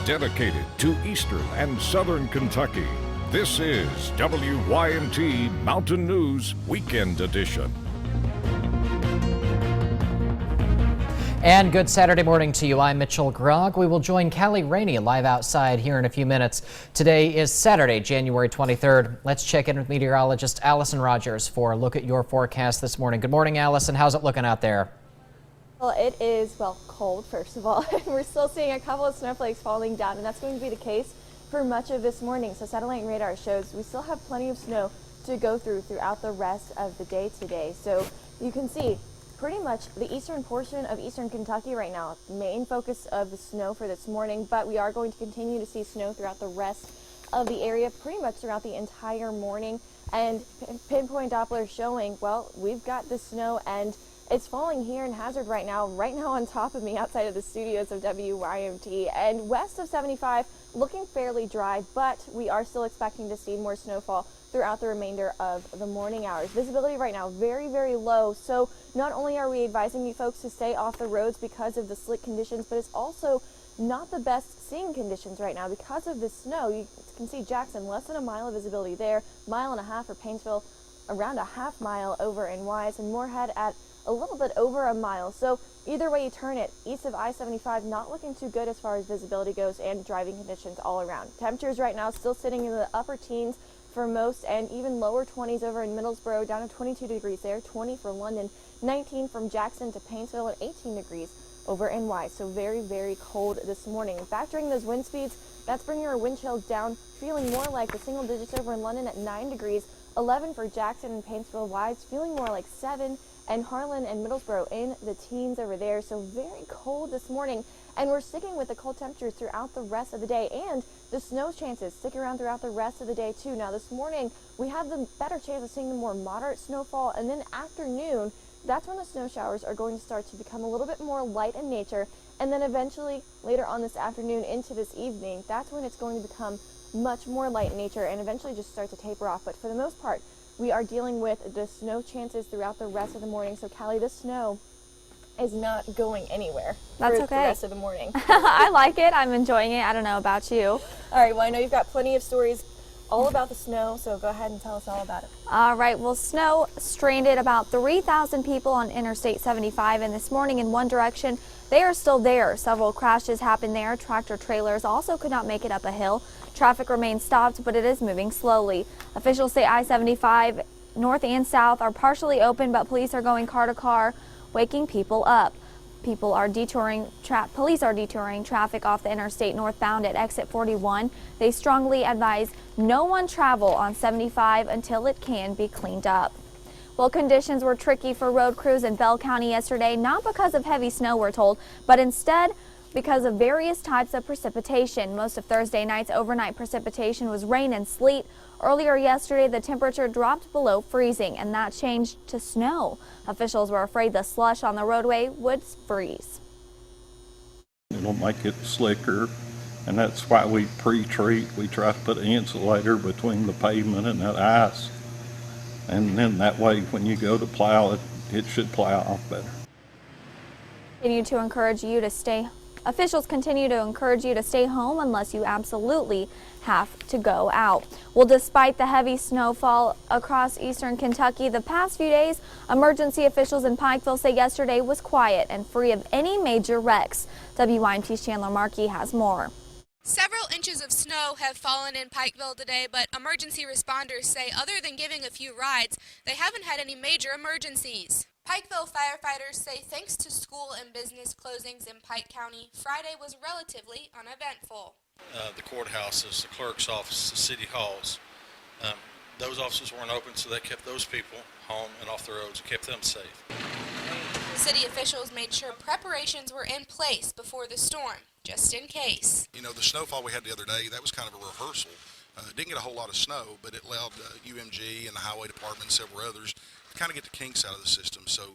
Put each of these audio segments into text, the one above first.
dedicated to Eastern and Southern Kentucky. This is WYMT Mountain News Weekend Edition. And good Saturday morning to you. I'm Mitchell Grogg. We will join Callie Rainey live outside here in a few minutes. Today is Saturday, January 23rd. Let's check in with meteorologist Allison Rogers for a look at your forecast this morning. Good morning, Allison. How's it looking out there? Well, it is, cold, first of all. We're still seeing a couple of snowflakes falling down, and that's going to be the case for much of this morning. So satellite and radar shows we still have plenty of snow to go throughout the rest of the day today. So you can see pretty much the eastern portion of eastern Kentucky right now, main focus of the snow for this morning, but we are going to continue to see snow throughout the rest of the area pretty much throughout the entire morning. And pinpoint Doppler showing, well, we've got the snow and it's falling here in Hazard right now on top of me outside of the studios of WYMT, and west of 75 looking fairly dry, but we are still expecting to see more snowfall throughout the remainder of the morning hours. Visibility right now very, very low, so not only are we advising you folks to stay off the roads because of the slick conditions, but it's also not the best seeing conditions right now because of the snow. You can see Jackson, less than a mile of visibility there, mile and a half for Painesville, around a half mile over in Wise, and Moorhead at a little bit over a mile. So either way you turn it, east of I-75 not looking too good as far as visibility goes and driving conditions all around. Temperatures right now still sitting in the upper teens for most, and even lower 20s over in Middlesboro, down to 22 degrees there, 20 for London, 19 from Jackson to Painesville, and 18 degrees over in Wise. So very, very cold this morning. Factoring those wind speeds, that's bringing our wind chill down, feeling more like the single digits over in London at 9 degrees, 11 for Jackson and Painesville, Wise feeling more like 7, and Harlan and Middlesboro in the teens over there. So very cold this morning, and we're sticking with the cold temperatures throughout the rest of the day, and the snow chances stick around throughout the rest of the day too. Now this morning we have the better chance of seeing the more moderate snowfall, and then afternoon, that's when the snow showers are going to start to become a little bit more light in nature, and then eventually later on this afternoon into this evening, that's when it's going to become much more light in nature and eventually just start to taper off. But for the most part, we are dealing with the snow chances throughout the rest of the morning. So Callie, this snow is not going anywhere. That's for okay. the rest of the morning. I like it. I'm enjoying it. I don't know about you. All right, well, I know you've got plenty of stories all about the snow, so go ahead and tell us all about it. All right, well, snow stranded about 3,000 people on Interstate 75, and this morning in one direction, they are still there. Several crashes happened there. Tractor trailers also could not make it up a hill. Traffic remains stopped, but it is moving slowly. Officials say I-75 north and south are partially open, but police are going car to car, waking people up. Police are detouring traffic off the interstate northbound at exit 41. They strongly advise no one travel on 75 until it can be cleaned up. Well, conditions were tricky for road crews in Bell County yesterday, not because of heavy snow, we're told, but instead because of various types of precipitation. Most of Thursday night's overnight precipitation was rain and sleet. Earlier yesterday, the temperature dropped below freezing, and that changed to snow. Officials were afraid the slush on the roadway would freeze. It'll make it slicker, and that's why we pre-treat. We try to put an insulator between the pavement and that ice, and then that way when you go to plow it, it should plow off better. Officials continue to encourage you to stay home unless you absolutely have to go out. Well, despite the heavy snowfall across eastern Kentucky the past few days, emergency officials in Pikeville say yesterday was quiet and free of any major wrecks. WYMT's Chandler Markey has more. Several inches of snow have fallen in Pikeville today, but emergency responders say other than giving a few rides, they haven't had any major emergencies. Pikeville firefighters say thanks to school and business closings in Pike County, Friday was relatively uneventful. The courthouses, the clerk's office, the city halls, those offices weren't open, so they kept those people home and off the roads and kept them safe. City officials made sure preparations were in place before the storm, just in case. You know, the snowfall we had the other day, that was kind of a rehearsal. Didn't get a whole lot of snow, but it allowed UMG and the highway department and several others to kind of get the kinks out of the system. So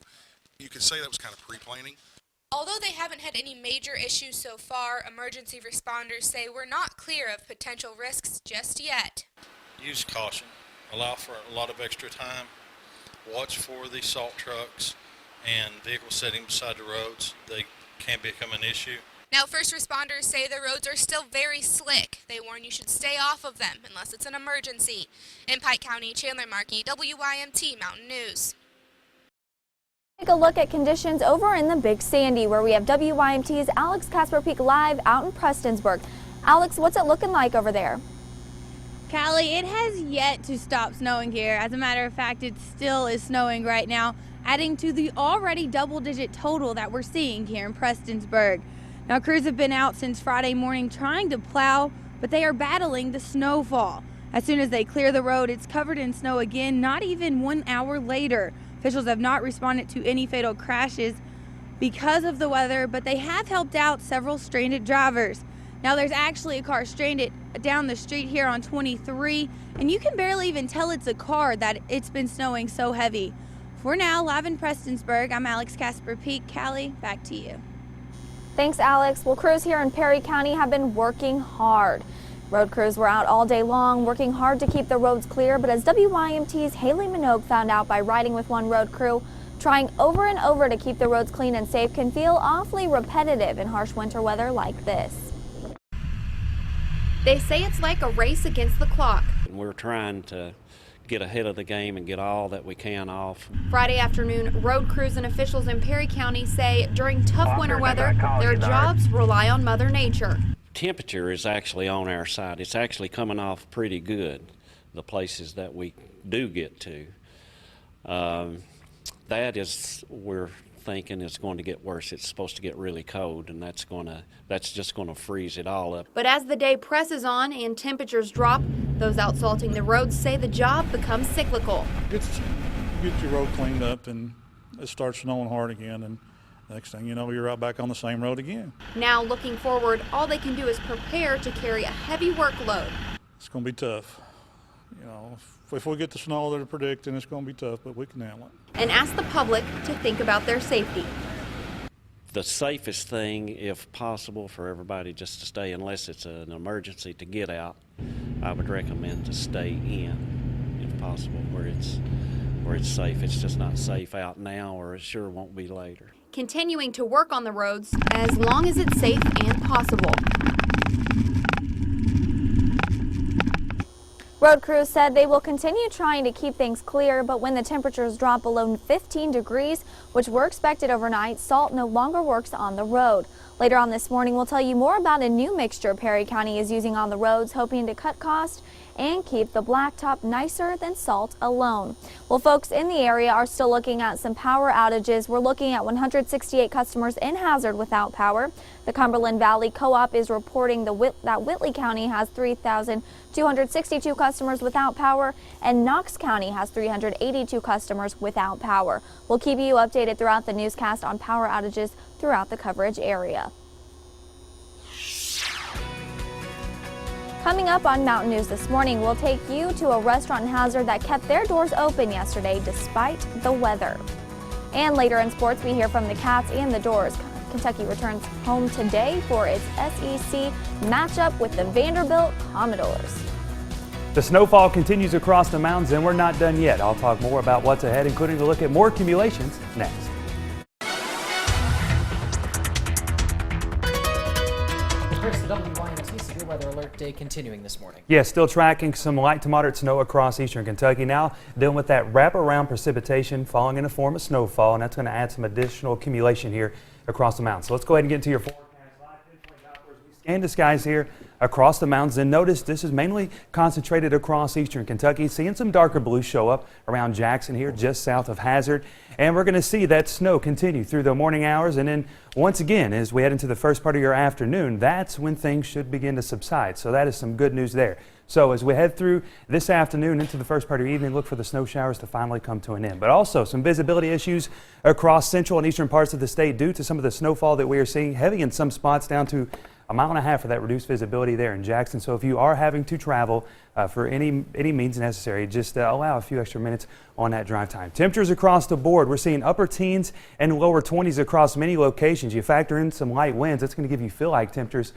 you could say that was kind of pre-planning. Although they haven't had any major issues so far, emergency responders say we're not clear of potential risks just yet. Use caution. Allow for a lot of extra time. Watch for the salt trucks and vehicles sitting beside the roads. They can become an issue. Now, first responders say the roads are still very slick. They warn you should stay off of them unless it's an emergency. In Pike County, Chandler Markey, WYMT Mountain News. Take a look at conditions over in the Big Sandy, where we have WYMT's Alex Casper Peak live out in Prestonsburg. Alex, what's it looking like over there? Callie, it has yet to stop snowing here. As a matter of fact, it still is snowing right now, adding to the already double-digit total that we're seeing here in Prestonsburg. Now, crews have been out since Friday morning trying to plow, but they are battling the snowfall. As soon as they clear the road, it's covered in snow again, not even 1 hour later. Officials have not responded to any fatal crashes because of the weather, but they have helped out several stranded drivers. Now, there's actually a car stranded down the street here on 23, and you can barely even tell it's a car that it's been snowing so heavy. For now, live in Prestonsburg, I'm Alex Casper Peak. Callie, back to you. Thanks, Alex. Well, crews here in Perry County have been working hard. Road crews were out all day long, working hard to keep the roads clear, but as WYMT's Haley Minogue found out by riding with one road crew, trying over and over to keep the roads clean and safe can feel awfully repetitive in harsh winter weather like this. They say it's like a race against the clock. We're trying to get ahead of the game and get all that we can off. Friday afternoon, road crews and officials in Perry County say during tough winter weather, their jobs rely on Mother Nature. Temperature is actually on our side. It's actually coming off pretty good, the places that we do get to. That is, we're thinking it's going to get worse. It's supposed to get really cold, and that's just going to freeze it all up. But as the day presses on and temperatures drop, those out salting the roads say the job becomes cyclical. Get your road cleaned up, and it starts snowing hard again, and next thing you know, you're out back on the same road again. Now, looking forward, all they can do is prepare to carry a heavy workload. It's going to be tough. You know, if we get the snow they're predicting, it's going to be tough, but we can handle it. And ask the public to think about their safety. The safest thing, if possible, for everybody just to stay, unless it's an emergency to get out, I would recommend to stay in, if possible, where it's safe. It's just not safe out now, or it sure won't be later. Continuing to work on the roads as long as it's safe and possible. Road crews said they will continue trying to keep things clear, but when the temperatures drop below 15 degrees, which were expected overnight, salt no longer works on the road. Later on this morning, we'll tell you more about a new mixture Perry County is using on the roads, hoping to cut costs and keep the blacktop nicer than salt alone. Well, folks in the area are still looking at some power outages. We're looking at 168 customers in Hazard without power. The Cumberland Valley Co-op is reporting that Whitley County has 3,262 customers without power, and Knox County has 382 customers without power. We'll keep you updated throughout the newscast on power outages throughout the coverage area. Coming up on Mountain News this morning, we'll take you to a restaurant in Hazard that kept their doors open yesterday despite the weather. And later in sports, we hear from the Cats and the Doors. Kentucky returns home today for its SEC matchup with the Vanderbilt Commodores. The snowfall continues across the mountains, and we're not done yet. I'll talk more about what's ahead, including a look at more accumulations next. Chris, the WYMT Severe Weather Alert Day continuing this morning. Yeah, still tracking some light to moderate snow across eastern Kentucky. Now dealing with that wraparound precipitation falling in the form of snowfall, and that's going to add some additional accumulation here across the mountains. So let's go ahead and get into your forecast. Scan the skies here across the mountains, and notice this is mainly concentrated across eastern Kentucky. Seeing some darker blue show up around Jackson here just south of Hazard, and we're going to see that snow continue through the morning hours, and then once again as we head into the first part of your afternoon, that's when things should begin to subside. So that is some good news there. So as we head through this afternoon into the first part of your evening, look for the snow showers to finally come to an end. But also some visibility issues across central and eastern parts of the state due to some of the snowfall that we are seeing, heavy in some spots down to 1.5 miles for that reduced visibility there in Jackson. So if you are having to travel for any means necessary, just allow a few extra minutes on that drive time. Temperatures across the board, we're seeing upper teens and lower 20s across many locations. You factor in some light winds, that's going to give you feel-like temperatures.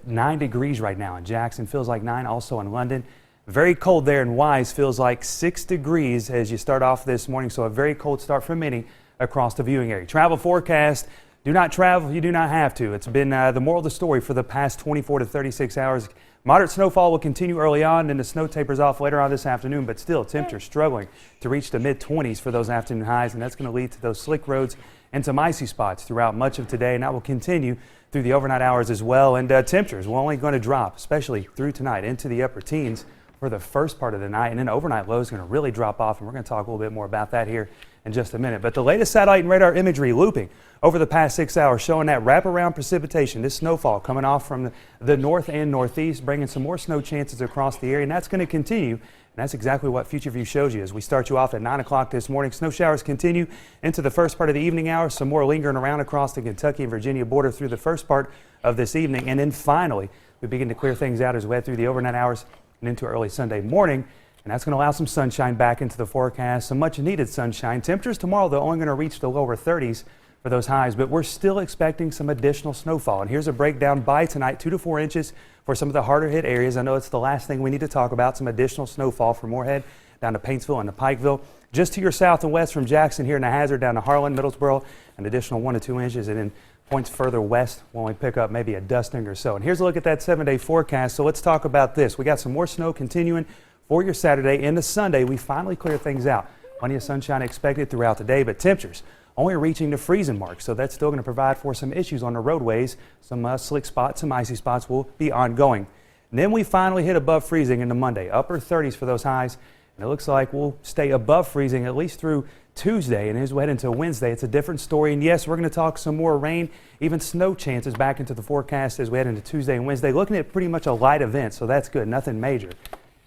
9 degrees right now in Jackson, feels like 9 also in London. Very cold there in Wise, feels like 6 degrees as you start off this morning, so a very cold start for many across the viewing area. Travel forecast, Do not travel if you do not have to. It's been the moral of the story for the past 24 to 36 hours. Moderate snowfall will continue early on, and the snow tapers off later on this afternoon, but still temperatures struggling to reach the mid-20s for those afternoon highs, and that's going to lead to those slick roads and some icy spots throughout much of today, and that will continue through the overnight hours as well. And temperatures will only going to drop, especially through tonight, into the upper teens for the first part of the night, and then overnight lows are going to really drop off, and we're going to talk a little bit more about that here in just a minute. But the latest satellite and radar imagery looping over the past 6 hours showing that wraparound precipitation, this snowfall coming off from the north and northeast, bringing some more snow chances across the area, and that's going to continue. And that's exactly what Future View shows you as we start you off at 9 o'clock this morning. Snow showers continue into the first part of the evening hours, some more lingering around across the Kentucky and Virginia border through the first part of this evening, and then finally we begin to clear things out as we head through the overnight hours and into early Sunday morning. And that's going to allow some sunshine back into the forecast, some much needed sunshine. Temperatures tomorrow, they're only going to reach the lower 30s for those highs, but we're still expecting some additional snowfall. And here's a breakdown by tonight, 2 to 4 inches for some of the harder hit areas. I know it's the last thing we need to talk about, some additional snowfall from Moorhead down to Paintsville and to Pikeville. Just to your south and west from Jackson here in the Hazard down to Harlan, Middlesboro, an additional 1 to 2 inches. And then points further west when we pick up maybe a dusting or so. And here's a look at that 7-day forecast. So let's talk about this. We got some more snow continuing for your Saturday. Into Sunday, we finally clear things out. Plenty of sunshine expected throughout the day, but temperatures only reaching the freezing mark. So that's still going to provide for some issues on the roadways. Some slick spots, some icy spots will be ongoing. And then we finally hit above freezing into Monday, upper 30s for those highs. And it looks like we'll stay above freezing at least through Tuesday. And as we head into Wednesday, it's a different story. And yes, we're going to talk some more rain, even snow chances back into the forecast as we head into Tuesday and Wednesday. Looking at pretty much a light event, so that's good, nothing major.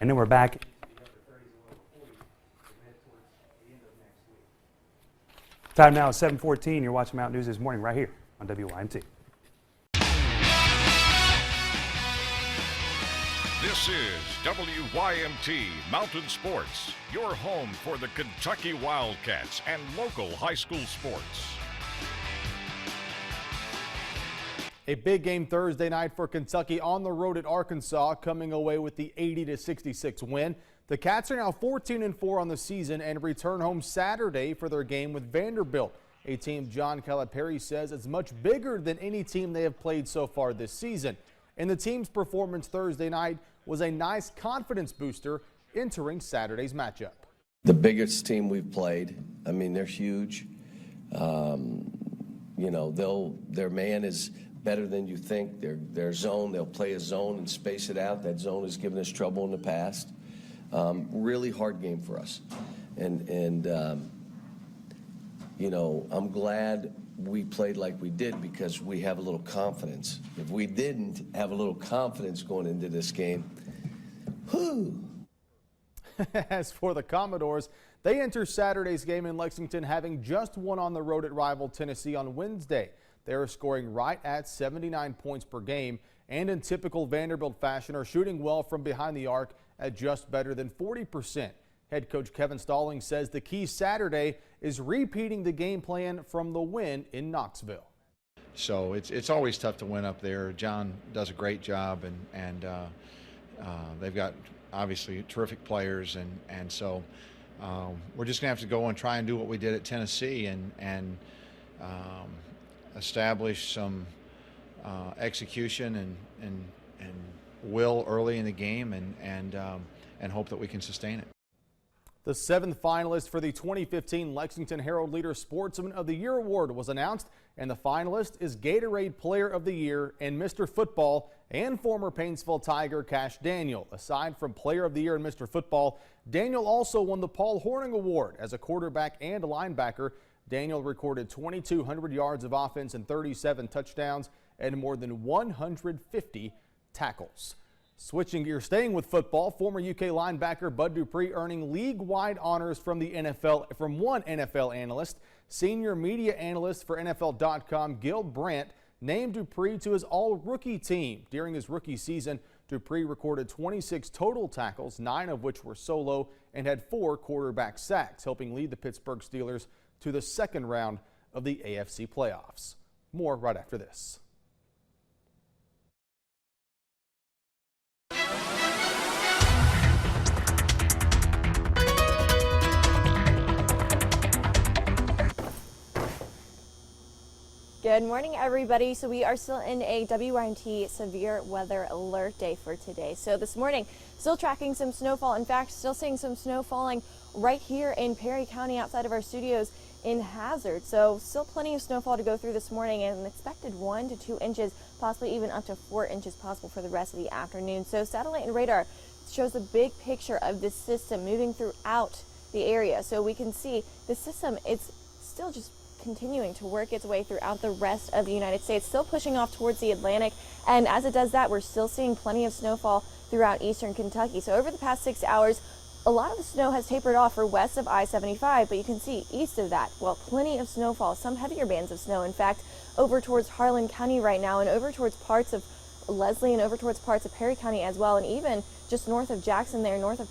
And then we're back. Time now is 7:14. You're watching Mountain News this morning right here on WYMT. This is WYMT Mountain Sports, your home for the Kentucky Wildcats and local high school sports. A big game Thursday night for Kentucky on the road at Arkansas, coming away with the 80-66 win. The Cats are now 14-4 on the season and return home Saturday for their game with Vanderbilt, a team John Calipari says is much bigger than any team they have played so far this season. And the team's performance Thursday night was a nice confidence booster entering Saturday's matchup. The biggest team we've played, I mean, they're huge. You know, their man is better than you think. Their zone, they'll play a zone and space it out. That zone has given us trouble in the past. Really hard game for us. And you know, I'm glad we played like we did because we have a little confidence. If we didn't have a little confidence going into this game, whew. As for the Commodores, they enter Saturday's game in Lexington having just won on the road at rival Tennessee on Wednesday. They are scoring right at 79 points per game and in typical Vanderbilt fashion are shooting well from behind the arc at just better than 40%. Head coach Kevin Stallings says the key Saturday is repeating the game plan from the win in Knoxville. So it's always tough to win up there. John does a great job, and they've got obviously terrific players, and so we're just gonna have to go and try and do what we did at Tennessee and establish some execution and will early in the game and hope that we can sustain it. The 7th finalist for the 2015 Lexington Herald Leader Sportsman of the Year Award was announced, and the finalist is Gatorade Player of the Year and Mr. Football and former Painesville Tiger Cash Daniel. Aside from Player of the Year and Mr. Football, Daniel also won the Paul Hornung Award as a quarterback and linebacker. Daniel recorded 2,200 yards of offense and 37 touchdowns and more than 150 tackles. Switching gears, staying with football, former UK linebacker Bud Dupree earning league-wide honors from the NFL from one NFL analyst. Senior media analyst for NFL.com Gil Brandt named Dupree to his all-rookie team. During his rookie season, Dupree recorded 26 total tackles, 9 of which were solo, and had 4 quarterback sacks, helping lead the Pittsburgh Steelers to the second round of the AFC playoffs. More right after this. Good morning, everybody. So we are still in a WYMT severe weather alert day for today. So this morning, still tracking some snowfall. In fact, still seeing some snow falling right here in Perry County outside of our studios in Hazard. So still plenty of snowfall to go through this morning, and an expected 1 to 2 inches, possibly even up to 4 inches possible for the rest of the afternoon. So satellite and radar shows a big picture of this system moving throughout the area. So we can see the system, it's still just continuing to work its way throughout the rest of the United States, still pushing off towards the Atlantic. And as it does that, we're still seeing plenty of snowfall throughout eastern Kentucky. So over the past 6 hours, a lot of the snow has tapered off for west of I-75, but you can see east of that, well, plenty of snowfall, some heavier bands of snow, in fact, over towards Harlan County right now, and over towards parts of Leslie and over towards parts of Perry County as well, and even just north of Jackson there, north of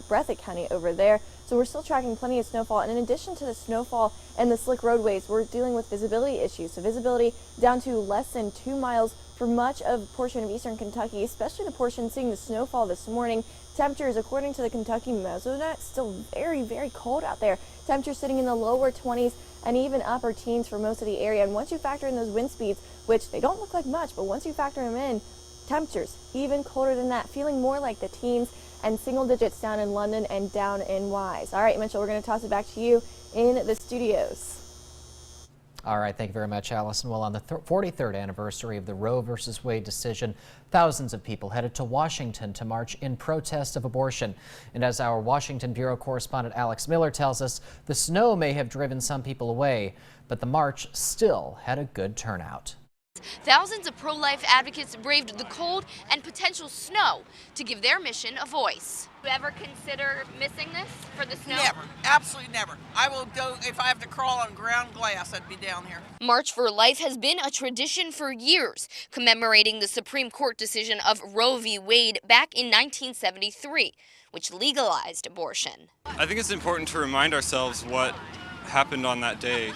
Breathitt County over there. So we're still tracking plenty of snowfall, and in addition to the snowfall and the slick roadways, we're dealing with visibility issues. So visibility down to less than 2 miles for much of a portion of eastern Kentucky, especially the portion seeing the snowfall this morning. Temperatures, according to the Kentucky Mesonet, still very, very cold out there. Temperatures sitting in the lower 20s and even upper teens for most of the area. And once you factor in those wind speeds, which they don't look like much, but once you factor them in, temperatures even colder than that, feeling more like the teens and single digits down in London and down in Wise. All right, Mitchell, we're going to toss it back to you in the studios. All right, thank you very much, Allison. Well, on the 43rd anniversary of the Roe versus Wade decision, thousands of people headed to Washington to march in protest of abortion. And as our Washington Bureau correspondent Alex Miller tells us, the snow may have driven some people away, but the march still had a good turnout. Thousands of pro-life advocates braved the cold and potential snow to give their mission a voice. Do you ever consider missing this for the snow? Never. Absolutely never. I will go, if I have to crawl on ground glass, I'd be down here. March for Life has been a tradition for years, commemorating the Supreme Court decision of Roe v. Wade back in 1973, which legalized abortion. I think it's important to remind ourselves what happened on that day,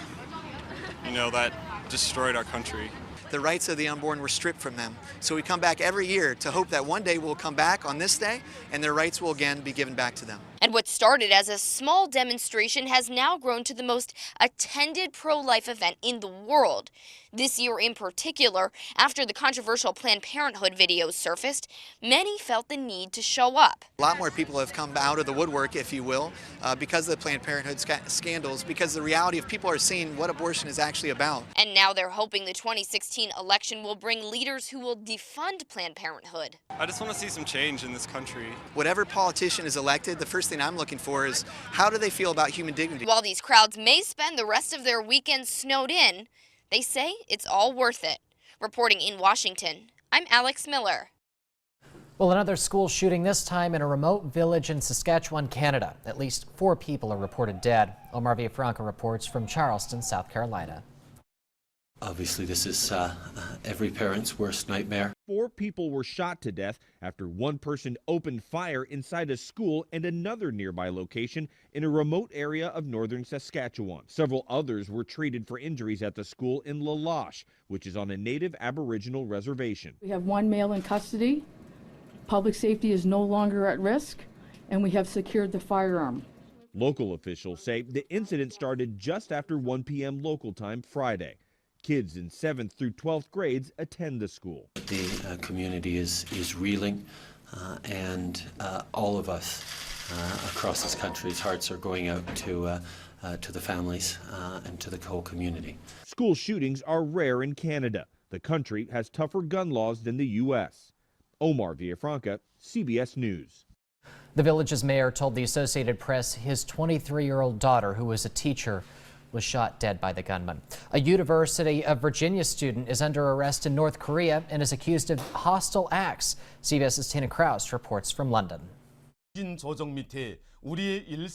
that destroyed our country. The rights of the unborn were stripped from them. So we come back every year to hope that one day we'll come back on this day and their rights will again be given back to them. And what started as a small demonstration has now grown to the most attended pro-life event in the world. This year in particular, after the controversial Planned Parenthood videos surfaced, many felt the need to show up. A lot more people have come out of the woodwork, if you will, because of the Planned Parenthood scandals, because the reality of people are seeing what abortion is actually about. And now they're hoping the 2016 election will bring leaders who will defund Planned Parenthood. I just want to see some change in this country. Whatever politician is elected, the first thing I'm looking for is how do they feel about human dignity? While these crowds may spend the rest of their weekend snowed in, they say it's all worth it. Reporting in Washington, I'm Alex Miller. Well, another school shooting, this time in a remote village in Saskatchewan, Canada. At least 4 people are reported dead. Omar Villafranca reports from Charleston, South Carolina. Obviously, this is every parent's worst nightmare. 4 people were shot to death after one person opened fire inside a school and another nearby location in a remote area of northern Saskatchewan. Several others were treated for injuries at the school in La Loche, which is on a native Aboriginal reservation. We have 1 male in custody. Public safety is no longer at risk, and we have secured the firearm. Local officials say the incident started just after 1 p.m. local time Friday. Kids in 7th through 12th grades attend the school. The community is reeling, and all of us across this country's hearts are going out to the families and to the whole community. School shootings are rare in Canada. The country has tougher gun laws than the U.S. Omar Villafranca, CBS News. The village's mayor told the Associated Press his 23-year-old daughter, who was a teacher, was shot dead by the gunman. A University of Virginia student is under arrest in North Korea and is accused of hostile acts. CBS's Tina Kraus reports from London.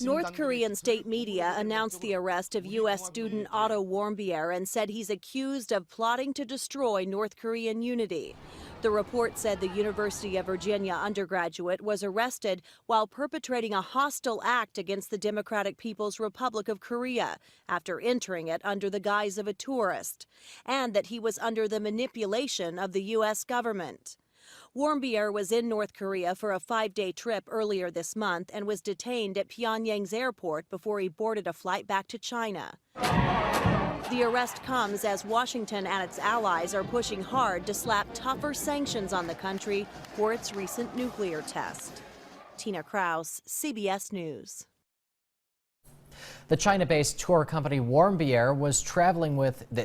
North Korean state media announced the arrest of U.S. student Otto Warmbier and said he's accused of plotting to destroy North Korean unity. The report said the University of Virginia undergraduate was arrested while perpetrating a hostile act against the Democratic People's Republic of Korea after entering it under the guise of a tourist, and that he was under the manipulation of the U.S. government. Warmbier was in North Korea for a 5-day trip earlier this month and was detained at Pyongyang's airport before he boarded a flight back to China. The arrest comes as Washington and its allies are pushing hard to slap tougher sanctions on the country for its recent nuclear test. Tina Kraus, CBS News. The China-based tour company Warmbier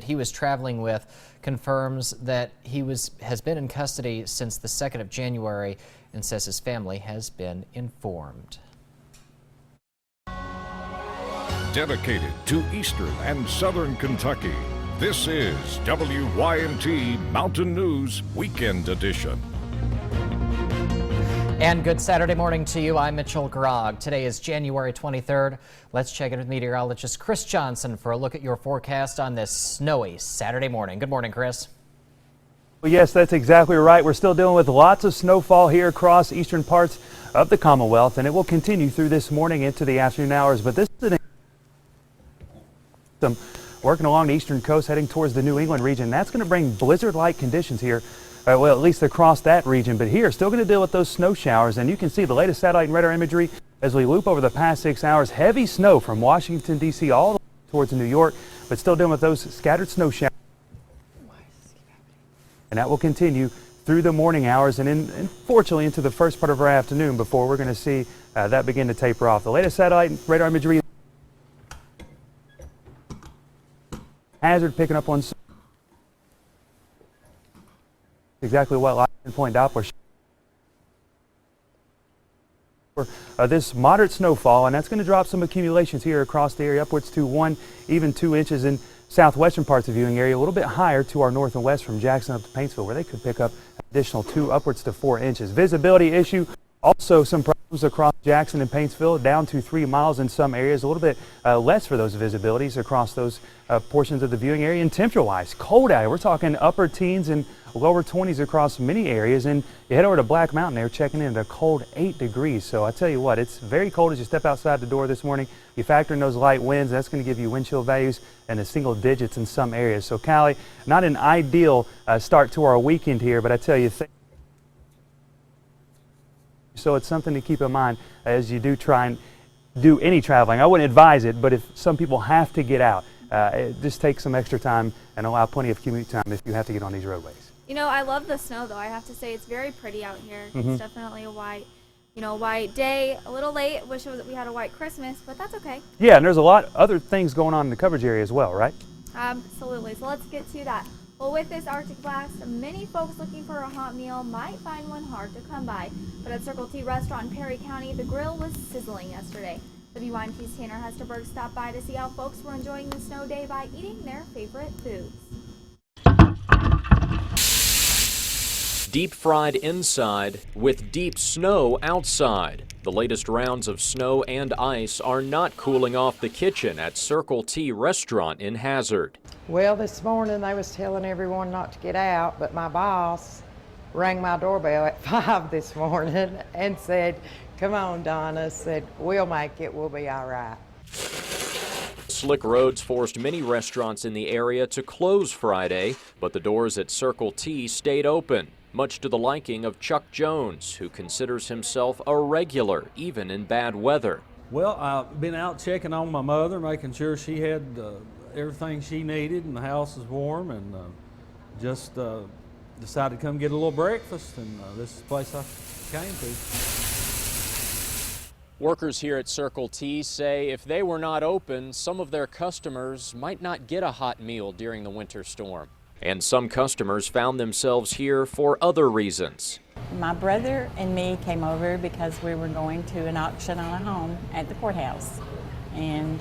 he was traveling with confirms that he has been in custody since the 2nd of January and says his family has been informed. Dedicated to Eastern and Southern Kentucky, this is WYMT Mountain News Weekend Edition. And good Saturday morning to you. I'm Mitchell Grog. Today is January 23rd. Let's check in with meteorologist Chris Johnson for a look at your forecast on this snowy Saturday morning. Good morning, Chris. Well, yes, that's exactly right. We're still dealing with lots of snowfall here across eastern parts of the Commonwealth, and it will continue through this morning into the afternoon hours. But this is working along the eastern coast, heading towards the New England region. That's going to bring blizzard-like conditions here. Well, at least across that region, but here still going to deal with those snow showers. And you can see the latest satellite and radar imagery as we loop over the past 6 hours. Heavy snow from Washington, D.C. all the way towards New York, but still dealing with those scattered snow showers. And that will continue through the morning hours and unfortunately into the first part of our afternoon before we're going to see that begin to taper off. The latest satellite and radar imagery hazard picking up on exactly what Lion Point Doppler this moderate snowfall, and that's going to drop some accumulations here across the area upwards to 1, even 2 inches in southwestern parts of the viewing area, a little bit higher to our north and west from Jackson up to Paintsville, where they could pick up additional 2 upwards to 4 inches. Visibility issue, also some problems across Jackson and Paintsville, down to 3 miles in some areas, a little bit less for those visibilities across those portions of the viewing area. And temperature-wise, cold out here. We're talking upper teens and lower 20s across many areas, and you head over to Black Mountain there, checking in at a cold 8 degrees. So I tell you what, it's very cold as you step outside the door this morning. You factor in those light winds, that's going to give you wind chill values in the single digits in some areas. So Callie, not an ideal start to our weekend here, but I tell you, so it's something to keep in mind as you do try and do any traveling. I wouldn't advise it, but if some people have to get out, just take some extra time and allow plenty of commute time if you have to get on these roadways. You know, I love the snow, though. I have to say it's very pretty out here. It's definitely a white day. A little late. Wish we had a white Christmas, but that's okay. Yeah, and there's a lot of other things going on in the coverage area as well, right? Absolutely. So let's get to that. Well, with this Arctic blast, many folks looking for a hot meal might find one hard to come by. But at Circle T Restaurant in Perry County, the grill was sizzling yesterday. WYMT's Tanner Hesterberg stopped by to see how folks were enjoying the snow day by eating their favorite foods. Deep fried inside with deep snow outside. The latest rounds of snow and ice are not cooling off the kitchen at Circle T Restaurant in Hazard. Well, this morning they was telling everyone not to get out, but my boss rang my doorbell at 5 this morning and said, "Come on, Donna," said, "We'll make it, we'll be all right." Slick roads forced many restaurants in the area to close Friday, but the doors at Circle T stayed open, much to the liking of Chuck Jones, who considers himself a regular, even in bad weather. Well, I've been out checking on my mother, making sure she had everything she needed and the house is warm, and just decided to come get a little breakfast, and this is the place I came to. Workers here at Circle T say if they were not open, some of their customers might not get a hot meal during the winter storm. And some customers found themselves here for other reasons. My brother and me came over because we were going to an auction on a home at the courthouse. And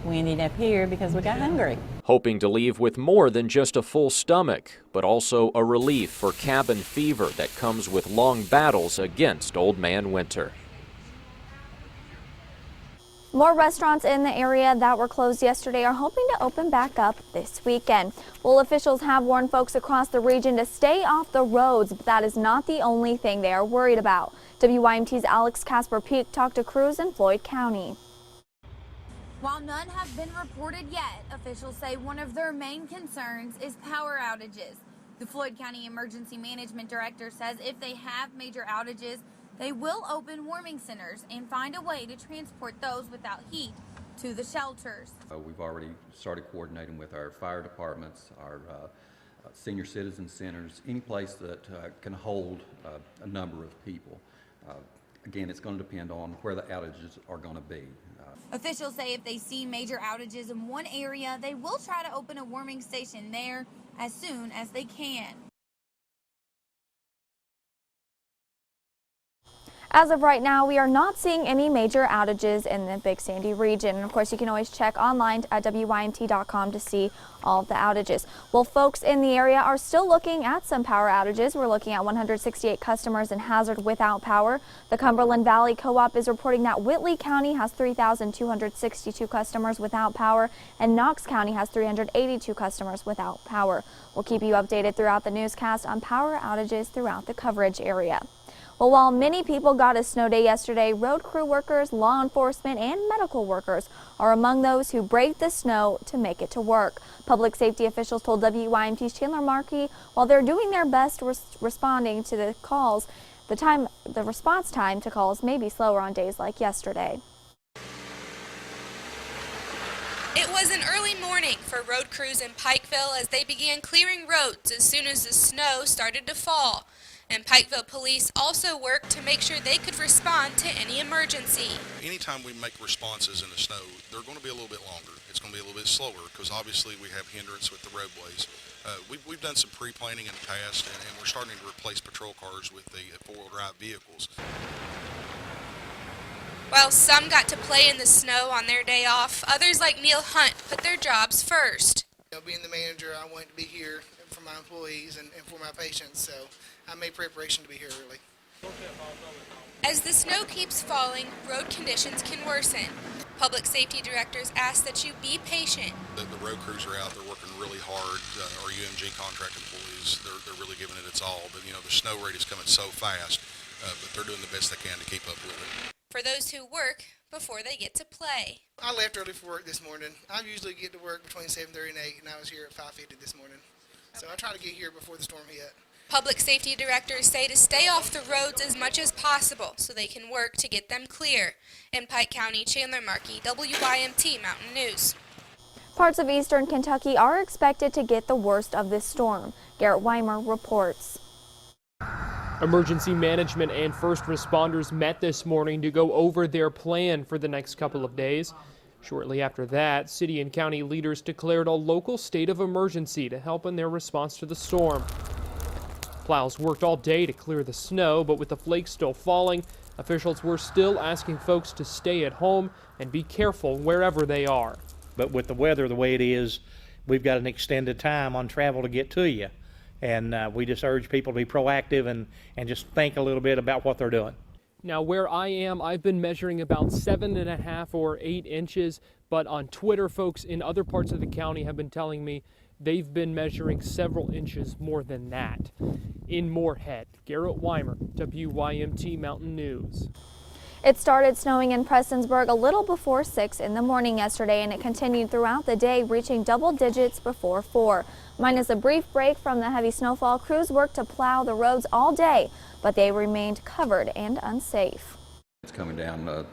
we ended up here because we got hungry. Hoping to leave with more than just a full stomach, but also a relief for cabin fever that comes with long battles against Old Man Winter. More restaurants in the area that were closed yesterday are hoping to open back up this weekend. Well, officials have warned folks across the region to stay off the roads, but that is not the only thing they are worried about. WYMT's Alex Casper-Peak talked to crews in Floyd County. While none have been reported yet, officials say one of their main concerns is power outages. The Floyd County Emergency Management Director says if they have major outages, they will open warming centers and find a way to transport those without heat to the shelters. We've already started coordinating with our fire departments, our senior citizen centers, any place that can hold a number of people. Again, it's going to depend on where the outages are going to be. Officials say if they see major outages in one area, they will try to open a warming station there as soon as they can. As of right now, we are not seeing any major outages in the Big Sandy region. And of course, you can always check online at WYMT.com to see all of the outages. Well, folks in the area are still looking at some power outages. We're looking at 168 customers in Hazard without power. The Cumberland Valley Co-op is reporting that Whitley County has 3,262 customers without power, and Knox County has 382 customers without power. We'll keep you updated throughout the newscast on power outages throughout the coverage area. Well, while many people got a snow day yesterday, road crew workers, law enforcement, and medical workers are among those who braved the snow to make it to work. Public safety officials told WYMT's Chandler Markey while they're doing their best responding to the calls, the response time to calls may be slower on days like yesterday. It was an early morning for road crews in Pikeville as they began clearing roads as soon as the snow started to fall. And Pikeville police also worked to make sure they could respond to any emergency. Anytime we make responses in the snow, they're going to be a little bit longer. It's going to be a little bit slower because obviously we have hindrance with the roadways. We've done some pre-planning in the past, and we're starting to replace patrol cars with the four-wheel drive vehicles. While some got to play in the snow on their day off, others like Neil Hunt put their jobs first. Being the manager, I want to be here for my employees and for my patients, so I made preparation to be here early. As the snow keeps falling, road conditions can worsen. Public safety directors ask that you be patient. The road crews are out, they're working really hard. Our UMG contract employees, they're really giving it its all. But, the snow rate is coming so fast, but they're doing the best they can to keep up with it. For those who work before they get to play. I left early for work this morning. I usually get to work between 7:30 and 8, and I was here at 5:50 this morning. So I try to get here before the storm hit. Public safety directors say to stay off the roads as much as possible so they can work to get them clear. In Pike County, Chandler Markey, WYMT Mountain News. Parts of eastern Kentucky are expected to get the worst of this storm. Garrett Weimer reports. Emergency management and first responders met this morning to go over their plan for the next couple of days. Shortly after that, city and county leaders declared a local state of emergency to help in their response to the storm. Plows worked all day to clear the snow, but with the flakes still falling, officials were still asking folks to stay at home and be careful wherever they are. But with the weather the way it is, we've got an extended time on travel to get to you. And we just urge people to be proactive and just think a little bit about what they're doing. Now, where I am, I've been measuring about 7.5 or 8 inches, but on Twitter, folks in other parts of the county have been telling me they've been measuring several inches more than that. In Moorhead, Garrett Weimer, WYMT Mountain News. It started snowing in Prestonsburg a little before 6 in the morning yesterday, and it continued throughout the day, reaching double digits before 4. Minus a brief break from the heavy snowfall, crews worked to plow the roads all day, but they remained covered and unsafe. It's coming down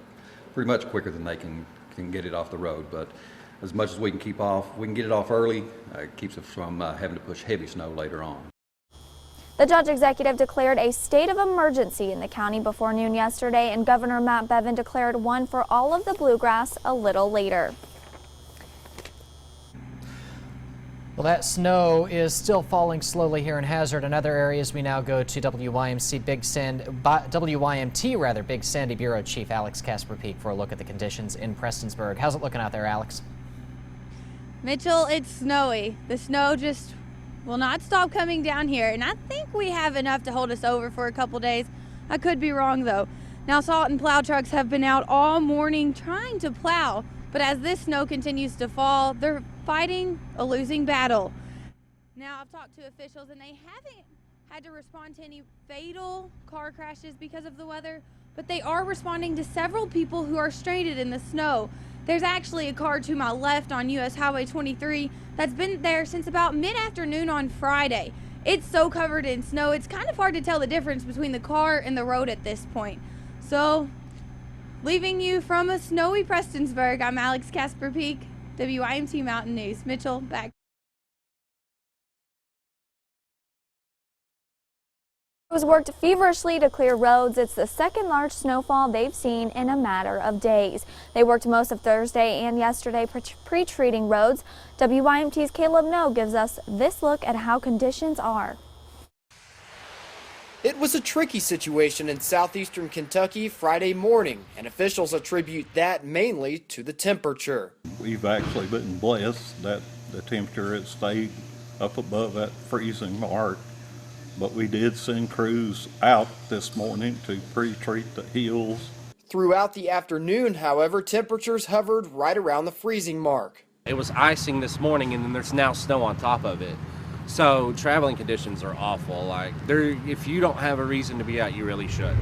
pretty much quicker than they can get it off the road, but as much as we can get it off early, it keeps us from having to push heavy snow later on. The judge executive declared a state of emergency in the county before noon yesterday, and Governor Matt Bevin declared one for all of the bluegrass a little later. Well, that snow is still falling slowly here in Hazard and other areas. We now go to WYMT Big Sandy Bureau Chief Alex Casper Peak for a look at the conditions in Prestonsburg. How's it looking out there, Alex? Mitchell, it's snowy. The snow just will not stop coming down here, and I think we have enough to hold us over for a couple days. I could be wrong, though. Now, salt and plow trucks have been out all morning trying to plow, but as this snow continues to fall, they're fighting a losing battle. Now, I've talked to officials, and they haven't had to respond to any fatal car crashes because of the weather, but they are responding to several people who are stranded in the snow. There's actually a car to my left on US Highway 23 that's been there since about mid-afternoon on Friday. It's so covered in snow, it's kind of hard to tell the difference between the car and the road at this point. So Leaving you from a snowy Prestonsburg, I'm Alex Casper Peak, WYMT Mountain News. Mitchell, back. Crews worked feverishly to clear roads. It's the second large snowfall they've seen in a matter of days. They worked most of Thursday and yesterday pre-treating roads. WYMT's Caleb No gives us this look at how conditions are. It was a tricky situation in southeastern Kentucky Friday morning, and officials attribute that mainly to the temperature. We've actually been blessed that the temperature has stayed up above that freezing mark, but we did send crews out this morning to pre-treat the hills. Throughout the afternoon, however, temperatures hovered right around the freezing mark. It was icing this morning, and then there's now snow on top of it. So traveling conditions are awful. If you don't have a reason to be out, you really should.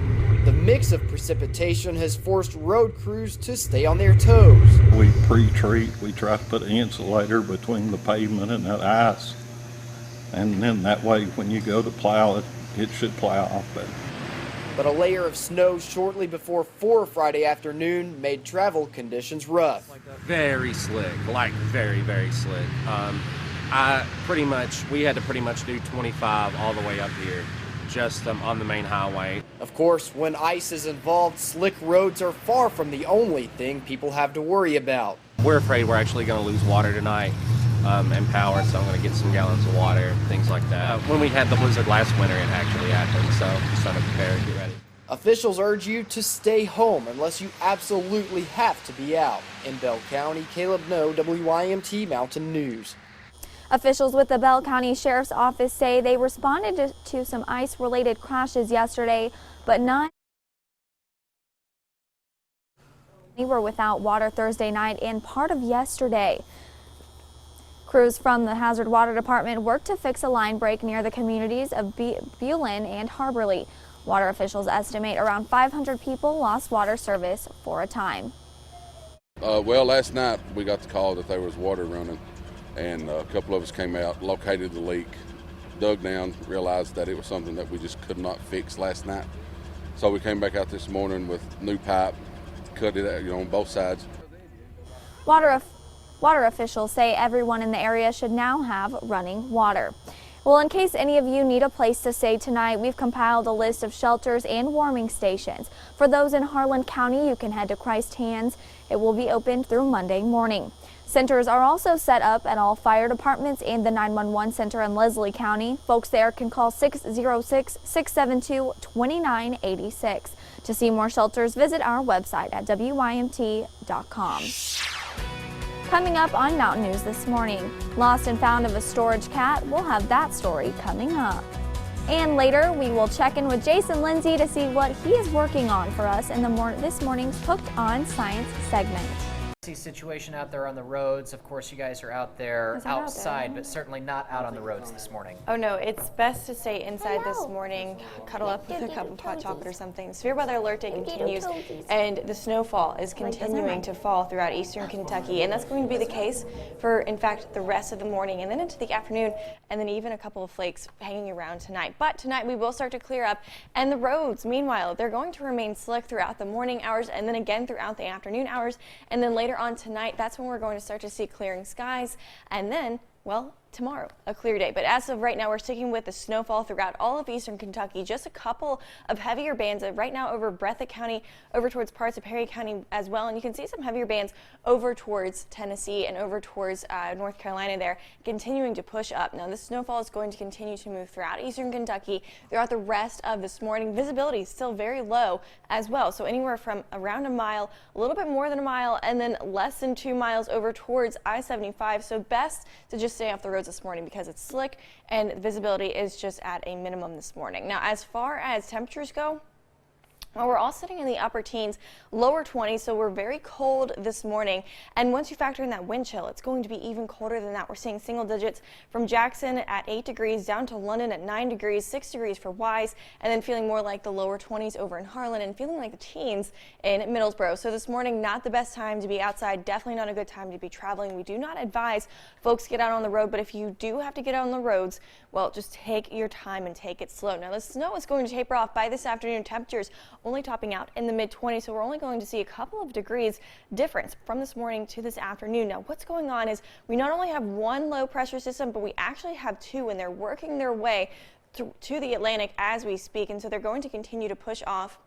The mix of precipitation has forced road crews to stay on their toes. We pre-treat, we try to put an insulator between the pavement and that ice. And then that way, when you go to plow it, it should plow off better. But a layer of snow shortly before 4 Friday afternoon made travel conditions rough. Very slick, very, very slick. We had to pretty much do 25 all the way up here, just on the main highway. Of course, when ice is involved, slick roads are far from the only thing people have to worry about. We're afraid we're actually going to lose water tonight and power, so I'm going to get some gallons of water, things like that. When we had the blizzard last winter, it actually happened, so just trying to prepare and get ready. Officials urge you to stay home unless you absolutely have to be out. In Bell County, Caleb No, WYMT Mountain News. Officials with the Bell County Sheriff's Office say they responded to some ice-related crashes yesterday, but none were without water Thursday night and part of yesterday. Crews from the Hazard Water Department worked to fix a line break near the communities of Bulin and Harberly. Water officials estimate around 500 people lost water service for a time. Well, last night we got the call that there was water running, and a couple of us came out, located the leak, dug down, realized that it was something that we just could not fix last night. So we came back out this morning with new pipe, cut it out, on both sides. Water officials say everyone in the area should now have running water. Well, in case any of you need a place to stay tonight, we've compiled a list of shelters and warming stations. For those in Harlan County, you can head to Christ Hands. It will be open through Monday morning. Centers are also set up at all fire departments and the 911 center in Leslie County. Folks there can call 606-672-2986. To see more shelters, visit our website at WYMT.com. Coming up on Mountain News this morning, lost and found of a storage cat. We'll have that story coming up. And later, we will check in with Jason Lindsay to see what he is working on for us in this morning's Hooked on Science segment. Situation out there on the roads. Of course, you guys are out there outside, but certainly not out on the roads this morning. Oh no, it's best to stay inside this morning, cuddle up with a cup of hot chocolate or something. Severe weather alert day continues, and the snowfall is continuing to fall throughout eastern Kentucky, and that's going to be the case for, in fact, the rest of the morning and then into the afternoon, and then even a couple of flakes hanging around tonight. But tonight we will start to clear up, and the roads, meanwhile, they're going to remain slick throughout the morning hours and then again throughout the afternoon hours, and then later on tonight, that's when we're going to start to see clearing skies, and then, well, tomorrow, a clear day. But as of right now, we're sticking with the snowfall throughout all of eastern Kentucky. Just a couple of heavier bands right now over Breathitt County, over towards parts of Perry County as well. And you can see some heavier bands over towards Tennessee and over towards North Carolina there, continuing to push up. Now, this snowfall is going to continue to move throughout eastern Kentucky throughout the rest of this morning. Visibility is still very low as well. So anywhere from around a mile, a little bit more than a mile, and then less than 2 miles over towards I-75. So best to just stay off the roads this morning because it's slick and visibility is just at a minimum this morning. Now, as far as temperatures go, well, we're all sitting in the upper teens, lower 20s, so we're very cold this morning. And once you factor in that wind chill, it's going to be even colder than that. We're seeing single digits from Jackson at 8 degrees down to London at 9 degrees, 6 degrees for Wise, and then feeling more like the lower 20s over in Harlan and feeling like the teens in Middlesboro. So this morning, not the best time to be outside, definitely not a good time to be traveling. We do not advise folks get out on the road, but if you do have to get out on the roads, well, just take your time and take it slow. Now, the snow is going to taper off by this afternoon. Temperatures only topping out in the mid-20s. So we're only going to see a couple of degrees difference from this morning to this afternoon. Now, what's going on is we not only have one low pressure system, but we actually have two, and they're working their way to the Atlantic as we speak. And so they're going to continue to push off.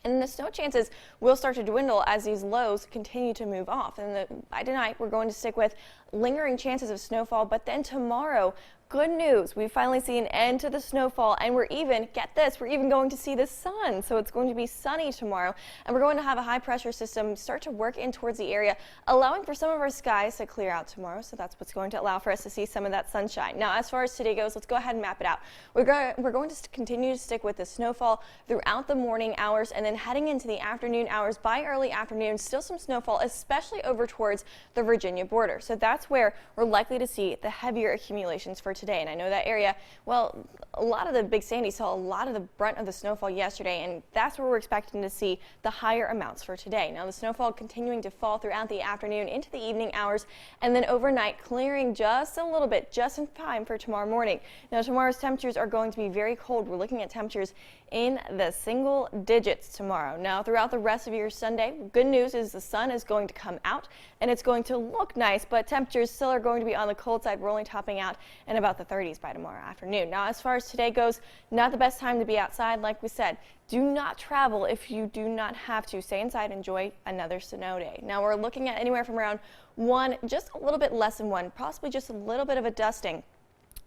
And the snow chances will start to dwindle as these lows continue to move off. And by tonight, we're going to stick with lingering chances of snowfall. But then tomorrow, good news, we finally see an end to the snowfall, and we're even, get this, we're even going to see the sun. So it's going to be sunny tomorrow, and we're going to have a high pressure system start to work in towards the area, allowing for some of our skies to clear out tomorrow. So that's what's going to allow for us to see some of that sunshine. Now, as far as today goes, let's go ahead and map it out. We're going to continue to stick with the snowfall throughout the morning hours, and then heading into the afternoon hours. By early afternoon, still some snowfall, especially over towards the Virginia border. So that's where we're likely to see the heavier accumulations for today. And I know that area, well, a lot of the Big Sandy saw a lot of the brunt of the snowfall yesterday, and that's where we're expecting to see the higher amounts for today. Now, the snowfall continuing to fall throughout the afternoon into the evening hours, and then overnight clearing just a little bit, just in time for tomorrow morning. Now, tomorrow's temperatures are going to be very cold. We're looking at temperatures in the single digits tomorrow. Now, throughout the rest of your Sunday, good news is the sun is going to come out, and it's going to look nice, but temperatures still are going to be on the cold side. We're only topping out in about the 30s by tomorrow afternoon. Now, as far as today goes, not the best time to be outside. Like we said, do not travel if you do not have to. Stay inside, enjoy another snow day. Now, we're looking at anywhere from around 1, just a little bit less than 1, possibly just a little bit of a dusting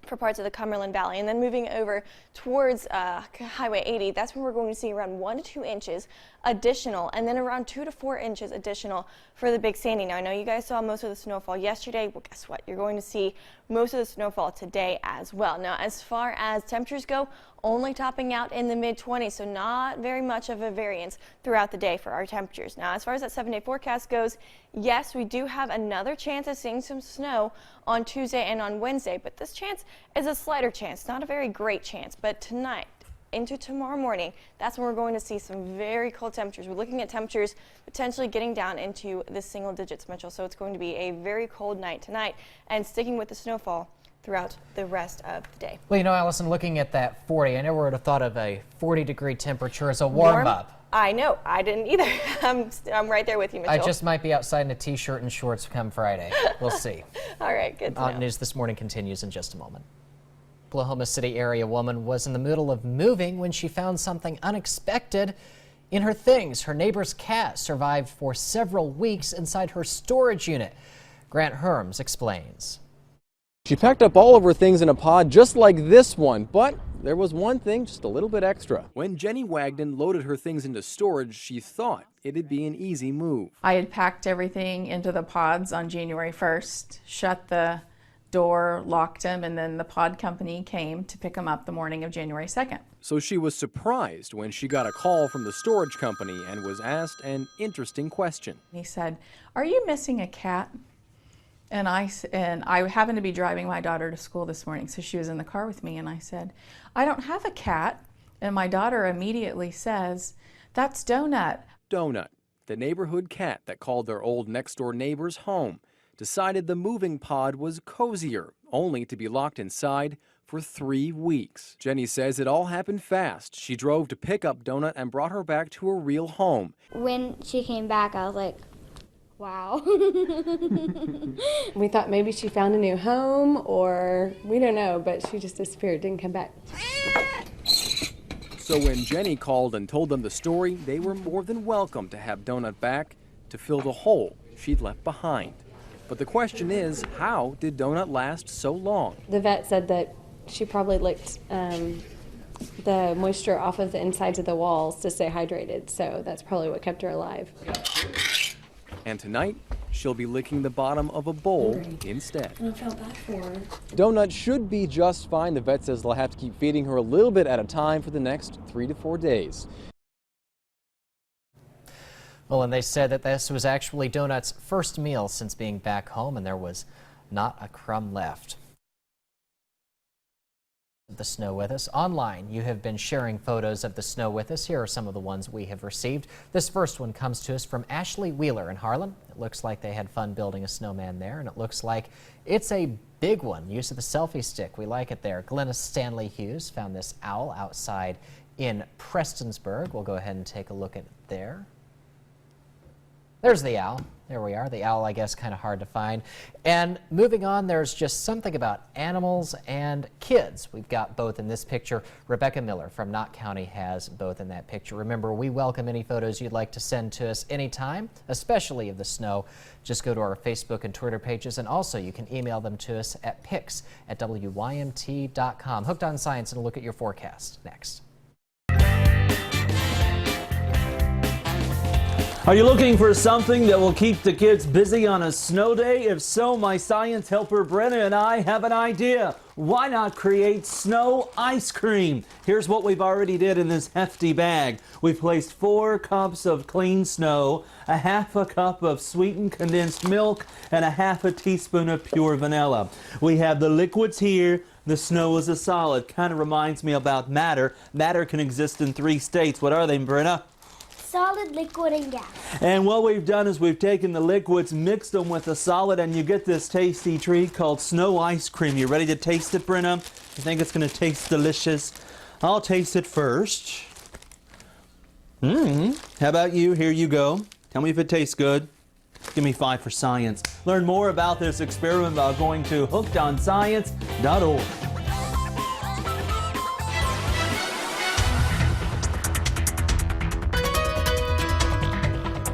for parts of the Cumberland Valley, and then moving over towards Highway 80, that's when we're going to see around 1 to 2 inches additional, and then around 2 to 4 inches additional for the Big Sandy. Now, I know you guys saw most of the snowfall yesterday. Well, guess what? You're going to see most of the snowfall today as well. Now, as far as temperatures go, only topping out in the mid-20s, so not very much of a variance throughout the day for our temperatures. Now, as far as that 7-day forecast goes, yes, we do have another chance of seeing some snow on Tuesday and on Wednesday, but this chance is a slighter chance, not a very great chance. But tonight into tomorrow morning, that's when we're going to see some very cold temperatures. We're looking at temperatures potentially getting down into the single digits, Mitchell. So it's going to be a very cold night tonight, and sticking with the snowfall throughout the rest of the day. Well, you know, Allison, looking at that 40, I never would have thought of a 40-degree temperature as a warm-up. I know, I didn't either. I'm right there with you, Mitchell. I just might be outside in a t-shirt and shorts come Friday. We'll see. All right, good to know. News This Morning continues in just a moment. Oklahoma City area woman was in the middle of moving when she found something unexpected in her things. Her neighbor's cat survived for several weeks inside her storage unit. Grant Herms explains. She packed up all of her things in a pod just like this one, but there was one thing just a little bit extra. When Jenny Wagden loaded her things into storage, she thought it'd be an easy move. I had packed everything into the pods on January 1st, shut the door, locked them, and then the pod company came to pick them up the morning of January 2nd. So she was surprised when she got a call from the storage company and was asked an interesting question. He said, "Are you missing a cat?" And I happened to be driving my daughter to school this morning, so she was in the car with me, and I said, "I don't have a cat." And my daughter immediately says, "That's Donut." Donut, the neighborhood cat that called their old next-door neighbors home, decided the moving pod was cozier, only to be locked inside for 3 weeks. Jenny says it all happened fast. She drove to pick up Donut and brought her back to her real home. When she came back, I was like, wow. We thought maybe she found a new home, or we don't know, but she just disappeared, didn't come back. So when Jenny called and told them the story, they were more than welcome to have Donut back to fill the hole she'd left behind. But the question is, how did Donut last so long? The vet said that she probably licked the moisture off of the insides of the walls to stay hydrated, so that's probably what kept her alive. And tonight, she'll be licking the bottom of a bowl instead. I felt bad for her. Donut should be just fine. The vet says they'll have to keep feeding her a little bit at a time for the next 3 to 4 days. Well, and they said that this was actually Donut's first meal since being back home, and there was not a crumb left. The snow with us. Online, you have been sharing photos of the snow with us. Here are some of the ones we have received. This first one comes to us from Ashley Wheeler in Harlan. It looks like they had fun building a snowman there, and it looks like it's a big one. Use of the selfie stick. We like it there. Glennis Stanley Hughes found this owl outside in Prestonsburg. We'll go ahead and take a look at there. There's the owl. There we are. The owl, I guess, kind of hard to find. And moving on, there's just something about animals and kids. We've got both in this picture. Rebecca Miller from Knott County has both in that picture. Remember, we welcome any photos you'd like to send to us anytime, especially of the snow. Just go to our Facebook and Twitter pages, and also you can email them to us at pics@wymt.com. Hooked on Science and a look at your forecast next. Are you looking for something that will keep the kids busy on a snow day? If so, my science helper Brenna and I have an idea. Why not create snow ice cream? Here's what we've already did in this hefty bag. We've placed 4 cups of clean snow, a half a cup of sweetened condensed milk, and a half a teaspoon of pure vanilla. We have the liquids here. The snow is a solid. Kind of reminds me about matter. Matter can exist in 3 states. What are they, Brenna? Solid, liquid, and gas. And what we've done is we've taken the liquids, mixed them with the solid, and you get this tasty treat called snow ice cream. You ready to taste it, Brenna? You think it's going to taste delicious? I'll taste it first. How about you? Here you go. Tell me if it tastes good. Give me 5 for science. Learn more about this experiment by going to hookedonscience.org.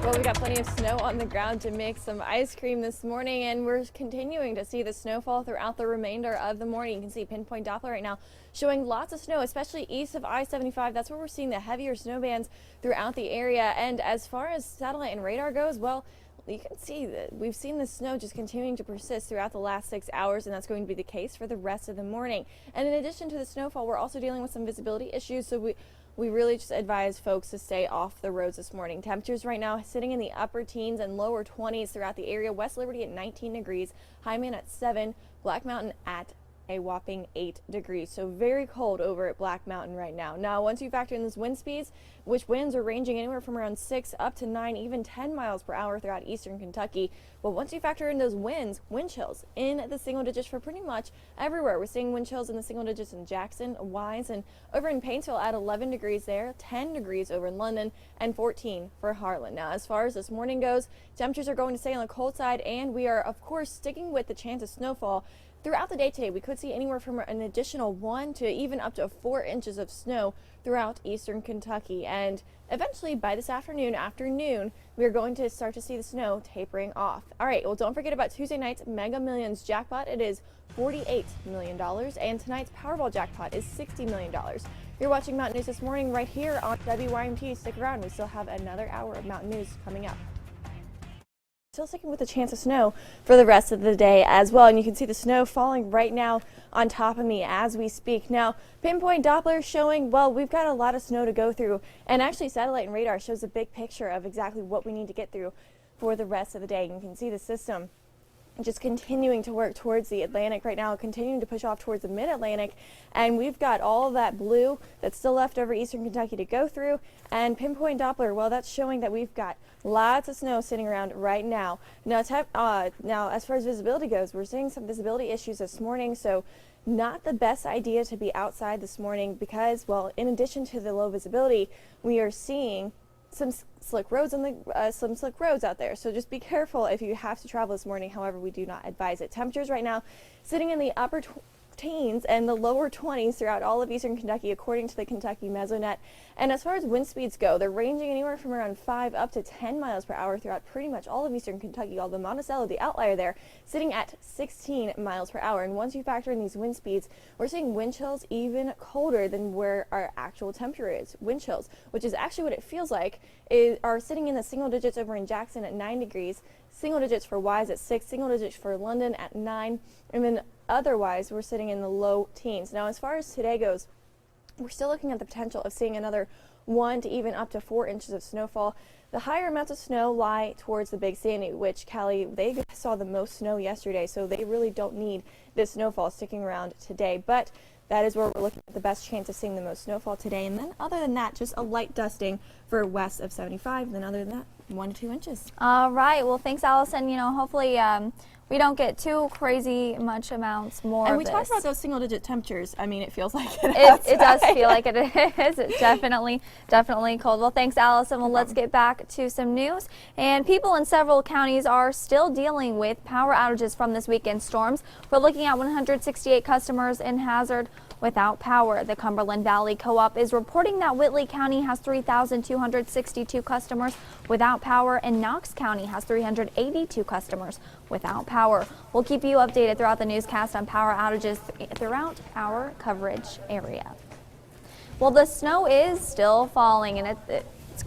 Well, we got plenty of snow on the ground to make some ice cream this morning, and we're continuing to see the snowfall throughout the remainder of the morning. You can see pinpoint Doppler right now showing lots of snow, especially east of I-75. That's where we're seeing the heavier snow bands throughout the area. And as far as satellite and radar goes, well, you can see that we've seen the snow just continuing to persist throughout the last 6 hours, and that's going to be the case for the rest of the morning. And in addition to the snowfall, we're also dealing with some visibility issues, so we really just advise folks to stay off the roads this morning. Temperatures right now sitting in the upper teens and lower 20s throughout the area. West Liberty at 19 degrees, Hyman at 7, Black Mountain at a whopping 8 degrees. So very cold over at Black Mountain right now. Now, once you factor in those wind speeds, which winds are ranging anywhere from around 6 up to 9, even 10 miles per hour throughout eastern Kentucky. Well, once you factor in those winds, wind chills in the single digits for pretty much everywhere. We're seeing wind chills in the single digits in Jackson, Wise, and over in Painesville at 11 degrees there, 10 degrees over in London, and 14 for Harlan. Now, as far as this morning goes, temperatures are going to stay on the cold side, and we are, of course, sticking with the chance of snowfall. Throughout the day today, we could see anywhere from an additional 1 to even up to 4 inches of snow throughout eastern Kentucky. And eventually, by this afternoon, we are going to start to see the snow tapering off. All right, well, don't forget about Tuesday night's Mega Millions jackpot. It is $48 million, and tonight's Powerball jackpot is $60 million. You're watching Mountain News this morning right here on WYMT. Stick around. We still have another hour of Mountain News coming up. Still sticking with a chance of snow for the rest of the day as well, and you can see the snow falling right now on top of me as we speak. Now, pinpoint Doppler showing, well, we've got a lot of snow to go through, and actually satellite and radar shows a big picture of exactly what we need to get through for the rest of the day. You can see the system just continuing to work towards the Atlantic right now, continuing to push off towards the mid-Atlantic, and we've got all of that blue that's still left over eastern Kentucky to go through. And pinpoint Doppler, well, that's showing that we've got lots of snow sitting around right now. Now, as far as visibility goes, we're seeing some visibility issues this morning, so not the best idea to be outside this morning because, well, in addition to the low visibility, we are seeing some slick roads out there. So just be careful if you have to travel this morning. However, we do not advise it. Temperatures right now sitting in the upper teens and the lower 20s throughout all of eastern Kentucky, according to the Kentucky Mesonet. And as far as wind speeds go, they're ranging anywhere from around 5 up to 10 miles per hour throughout pretty much all of eastern Kentucky, although Monticello, the outlier there, sitting at 16 miles per hour. And once you factor in these wind speeds, we're seeing wind chills even colder than where our actual temperature is. Wind chills, which is actually what it feels like, are sitting in the single digits over in Jackson at 9 degrees, single digits for Wise at 6, single digits for London at 9, and then otherwise we're sitting in the low teens. Now, as far as today goes, we're still looking at the potential of seeing another 1 to even up to 4 inches of snowfall. The higher amounts of snow lie towards the Big Sandy, which Cali, they saw the most snow yesterday, so they really don't need this snowfall sticking around today. But that is where we're looking at the best chance of seeing the most snowfall today. And then other than that, just a light dusting for west of 75. And then other than that, 1 to 2 inches. All right. Well, thanks, Allison. You know, hopefully we don't get too crazy much amounts more. And of we talked this. about those single-digit temperatures. I mean, it feels like It does feel like it is. It's definitely cold. Well, thanks, Allison. Well, let's get back to some news. And people in several counties are still dealing with power outages from this weekend's storms. We're looking at 168 customers in Hazard without power. The Cumberland Valley Co-op is reporting that Whitley County has 3,262 customers without power, and Knox County has 382 customers without power. We'll keep you updated throughout the newscast on power outages throughout our coverage area. Well, the snow is still falling, and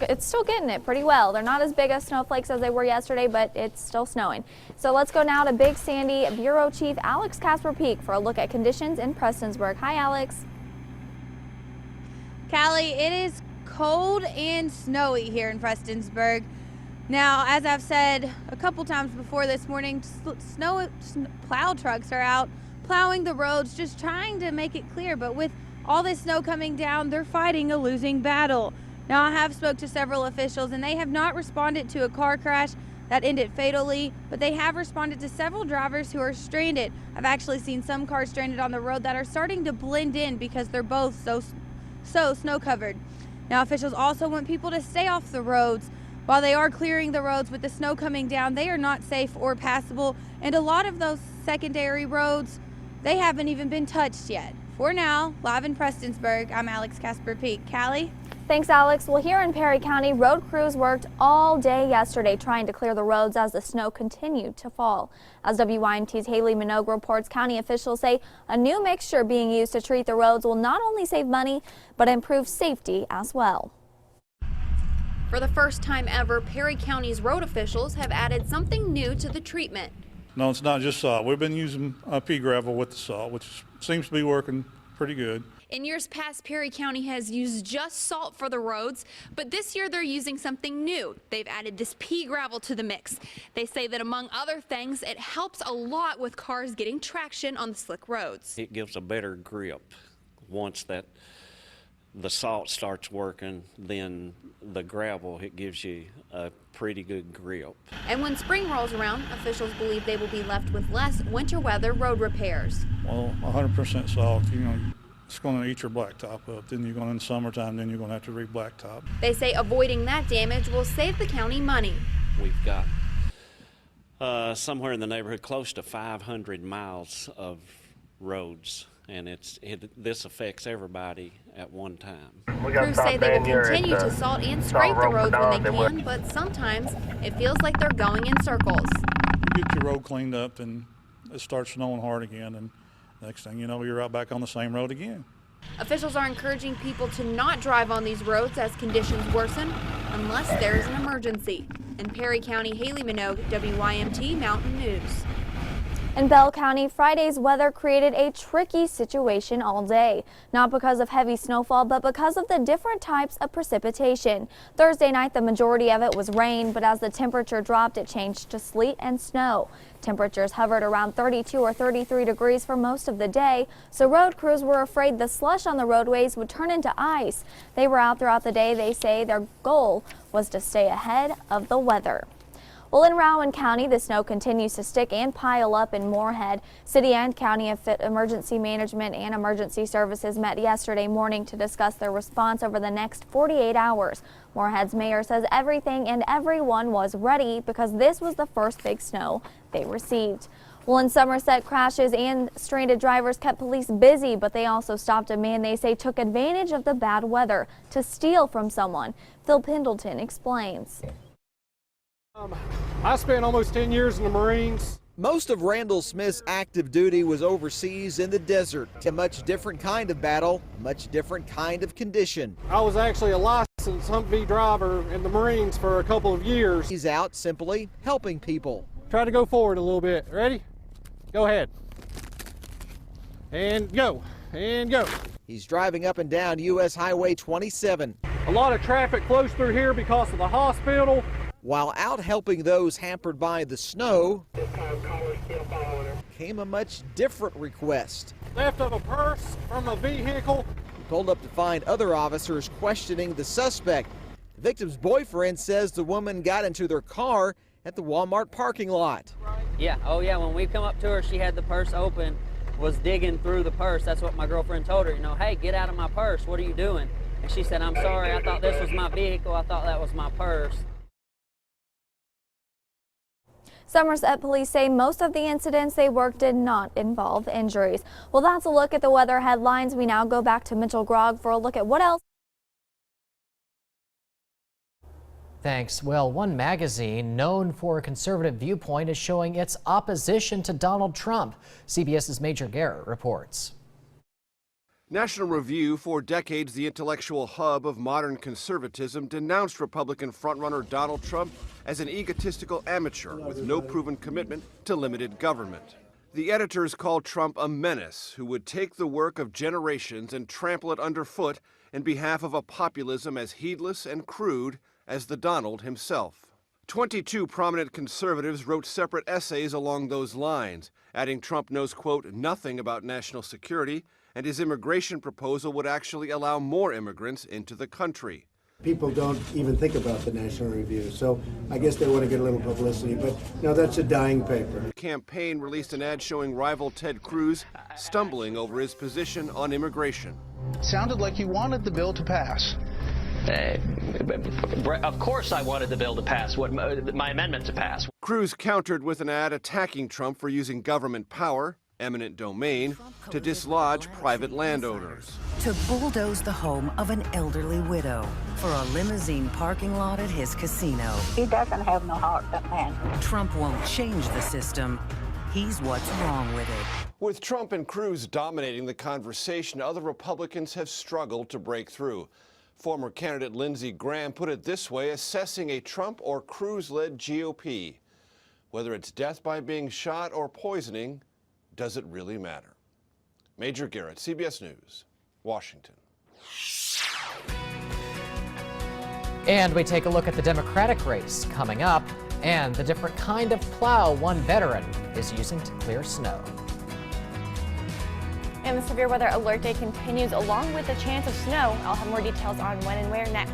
it's still getting it pretty well. They're not as big as snowflakes as they were yesterday, but it's still snowing. So let's go now to Big Sandy Bureau Chief Alex Kasper-Peak for a look at conditions in Prestonsburg. Hi, Alex. Callie, it is cold and snowy here in Prestonsburg. Now, as I've said a couple times before this morning, plow trucks are out plowing the roads, just trying to make it clear. But with all this snow coming down, they're fighting a losing battle. Now, I have spoke to several officials, and they have not responded to a car crash that ended fatally, but they have responded to several drivers who are stranded. I've actually seen some cars stranded on the road that are starting to blend in because they're both so snow covered. Now, officials also want people to stay off the roads. While they are clearing the roads with the snow coming down, they are not safe or passable, and a lot of those secondary roads, they haven't even been touched yet. For now, live in Prestonsburg, I'm Alex Kasper-Peak. Callie? Thanks, Alex. Well, here in Perry County, road crews worked all day yesterday trying to clear the roads as the snow continued to fall. As WYMT's Haley Minogue reports, county officials say a new mixture being used to treat the roads will not only save money, but improve safety as well. For the first time ever, Perry County's road officials have added something new to the treatment. No, it's not just salt. We've been using pea gravel with the salt, which seems to be working pretty good. In years past, Perry County has used just salt for the roads, but this year they're using something new. They've added this pea gravel to the mix. They say that among other things, it helps a lot with cars getting traction on the slick roads. It gives a better grip. Once the salt starts working, then the gravel, it gives you a pretty good grip. And when spring rolls around, officials believe they will be left with less winter weather road repairs. Well, 100% salt, it's going to eat your blacktop up. Then you're going in the summertime, then you're going to have to re-blacktop. They say avoiding that damage will save the county money. We've got somewhere in the neighborhood close to 500 miles of roads, and this affects everybody at one time. Crews say they will continue to salt and scrape the roads when they can, but sometimes it feels like they're going in circles. You get your road cleaned up, and it starts snowing hard again, and next thing you know, you're out back on the same road again. Officials are encouraging people to not drive on these roads as conditions worsen unless there is an emergency. In Perry County, Haley Minogue, WYMT Mountain News. In Bell County, Friday's weather created a tricky situation all day. Not because of heavy snowfall, but because of the different types of precipitation. Thursday night, the majority of it was rain, but as the temperature dropped, it changed to sleet and snow. Temperatures hovered around 32 or 33 degrees for most of the day, so road crews were afraid the slush on the roadways would turn into ice. They were out throughout the day. They say their goal was to stay ahead of the weather. Well, in Rowan County, the snow continues to stick and pile up in Moorhead. City and County Emergency Management and Emergency Services met yesterday morning to discuss their response over the next 48 hours. Moorhead's mayor says everything and everyone was ready because this was the first big snow they received. Well, in Somerset, crashes and stranded drivers kept police busy, but they also stopped a man they say took advantage of the bad weather to steal from someone. Phil Pendleton explains. I spent almost 10 years in the Marines. Most of Randall Smith's active duty was overseas in the desert. A much different kind of battle, a much different kind of condition. I was actually a licensed Humvee driver in the Marines for a couple of years. He's out simply helping people. Try to go forward a little bit. Ready? Go ahead. And go. And go. He's driving up and down U.S. Highway 27. A lot of traffic flows through here because of the hospital. While out helping those hampered by the snow, came a much different request. Theft of a purse from a vehicle. He pulled up to find other officers questioning the suspect. The victim's boyfriend says the woman got into their car at the Walmart parking lot. Yeah, oh yeah, when we come up to her, she had the purse open, was digging through the purse. That's what my girlfriend told her, you know, hey, get out of my purse, what are you doing? And she said, I'm sorry, I thought this was my vehicle, I thought that was my purse. Somerset police say most of the incidents they worked did not involve injuries. Well, that's a look at the weather headlines. We now go back to Mitchell Grogg for a look at what else. Thanks. Well, one magazine known for a conservative viewpoint is showing its opposition to Donald Trump. CBS's Major Garrett reports. National Review, for decades the intellectual hub of modern conservatism, denounced Republican frontrunner Donald Trump as an egotistical amateur with no proven commitment to limited government. The editors called Trump a menace who would take the work of generations and trample it underfoot in behalf of a populism as heedless and crude as the Donald himself. 22 prominent conservatives wrote separate essays along those lines, adding Trump knows, quote, nothing about national security, and his immigration proposal would actually allow more immigrants into the country. People don't even think about the National Review, so I guess they want to get a little publicity, but no, that's a dying paper. The campaign released an ad showing rival Ted Cruz stumbling over his position on immigration. Sounded like you wanted the bill to pass. Of course I wanted the bill to pass, my amendment to pass. Cruz countered with an ad attacking Trump for using government power, eminent domain, to dislodge private landowners. To bulldoze the home of an elderly widow for a limousine parking lot at his casino. He doesn't have no heart, that man. Trump won't change the system. He's what's wrong with it. With Trump and Cruz dominating the conversation, other Republicans have struggled to break through. Former candidate Lindsey Graham put it this way, assessing a Trump or Cruz-led GOP. Whether it's death by being shot or poisoning, does it really matter? Major Garrett, CBS News, Washington. And we take a look at the Democratic race coming up and the different kind of plow one veteran is using to clear snow. And the severe weather alert day continues along with the chance of snow. I'll have more details on when and where next.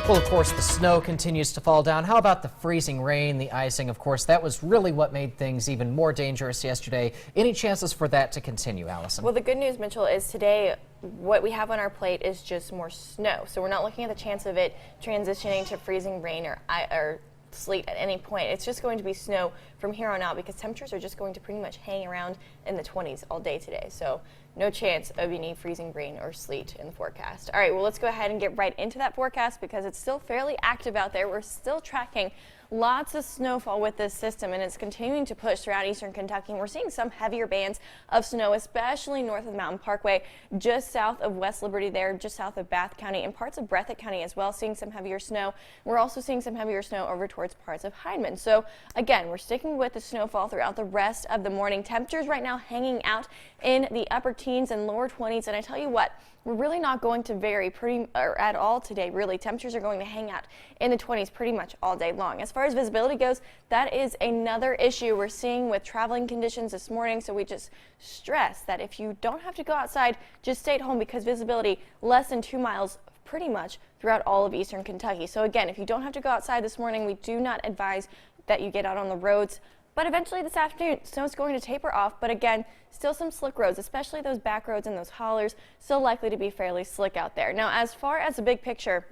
Well, of course, the snow continues to fall down. How about the freezing rain, the icing? Of course, that was really what made things even more dangerous yesterday. Any chances for that to continue, Allison? Well, the good news, Mitchell, is today what we have on our plate is just more snow. So we're not looking at the chance of it transitioning to freezing rain or sleet at any point. It's just going to be snow from here on out because temperatures are just going to pretty much hang around in the 20s all day today. So no chance of any freezing rain or sleet in the forecast. All right, well, let's go ahead and get right into that forecast because it's still fairly active out there. We're still tracking lots of snowfall with this system, and it's continuing to push throughout eastern Kentucky. And we're seeing some heavier bands of snow, especially north of the Mountain Parkway, just south of West Liberty there, just south of Bath County, and parts of Breathitt County as well, seeing some heavier snow. We're also seeing some heavier snow over towards parts of Hyndman. So again, we're sticking with the snowfall throughout the rest of the morning. Temperatures right now hanging out in the upper teens and lower 20s, and I tell you what, we're really not going to vary at all today, really. Temperatures are going to hang out in the 20s pretty much all day long. As far as visibility goes, that is another issue we're seeing with traveling conditions this morning, so we just stress that if you don't have to go outside, just stay at home because visibility less than 2 miles pretty much throughout all of eastern Kentucky. So again, if you don't have to go outside this morning, we do not advise that you get out on the roads. But eventually this afternoon, snow is going to taper off, but again, still some slick roads, especially those back roads and those hollers, still likely to be fairly slick out there. Now, as far as the big picture,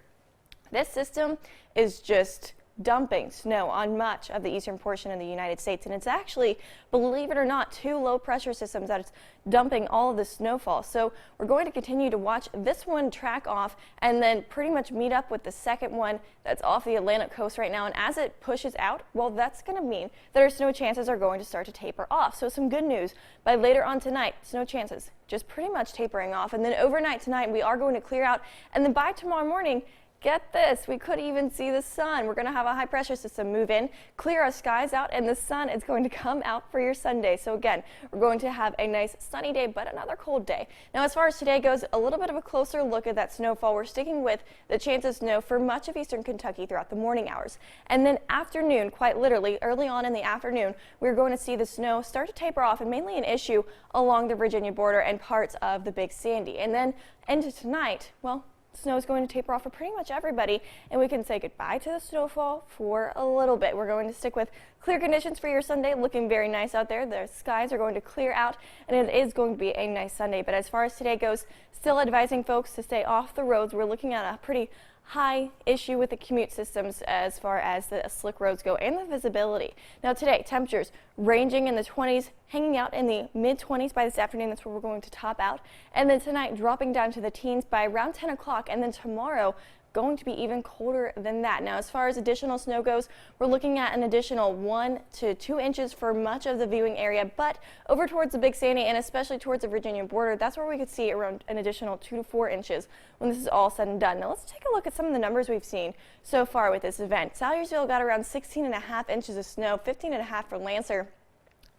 this system is just dumping snow on much of the eastern portion of the United States, and it's actually, believe it or not, 2 low pressure systems that it's dumping all of the snowfall. So we're going to continue to watch this one track off and then pretty much meet up with the second one that's off the Atlantic coast right now. And as it pushes out, well, that's going to mean that our snow chances are going to start to taper off. So some good news, by later on tonight, snow chances just pretty much tapering off, and then overnight tonight we are going to clear out, and then by tomorrow morning get this, we could even see the sun. We're going to have a high pressure system move in, clear our skies out, and the sun is going to come out for your Sunday. So again, we're going to have a nice sunny day, but another cold day. Now, as far as today goes, a little bit of a closer look at that snowfall. We're sticking with the chance of snow for much of eastern Kentucky throughout the morning hours. And then afternoon, quite literally, early on in the afternoon, we're going to see the snow start to taper off, and mainly an issue along the Virginia border and parts of the Big Sandy. And then into tonight, well, snow is going to taper off for pretty much everybody, and we can say goodbye to the snowfall for a little bit. We're going to stick with clear conditions for your Sunday, looking very nice out there. The skies are going to clear out, and it is going to be a nice Sunday. But as far as today goes, still advising folks to stay off the roads. We're looking at a pretty high issue with the commute systems as far as the slick roads go and the visibility. Now today, temperatures ranging in the 20s, hanging out in the mid-20s by this afternoon. That's where we're going to top out. And then tonight, dropping down to the teens by around 10 o'clock. And then tomorrow, going to be even colder than that. Now, as far as additional snow goes, we're looking at an additional 1 to 2 inches for much of the viewing area, but over towards the Big Sandy and especially towards the Virginia border, that's where we could see around an additional 2 to 4 inches when this is all said and done. Now, let's take a look at some of the numbers we've seen so far with this event. Salyersville got around 16.5 inches of snow, 15.5 for Lancer.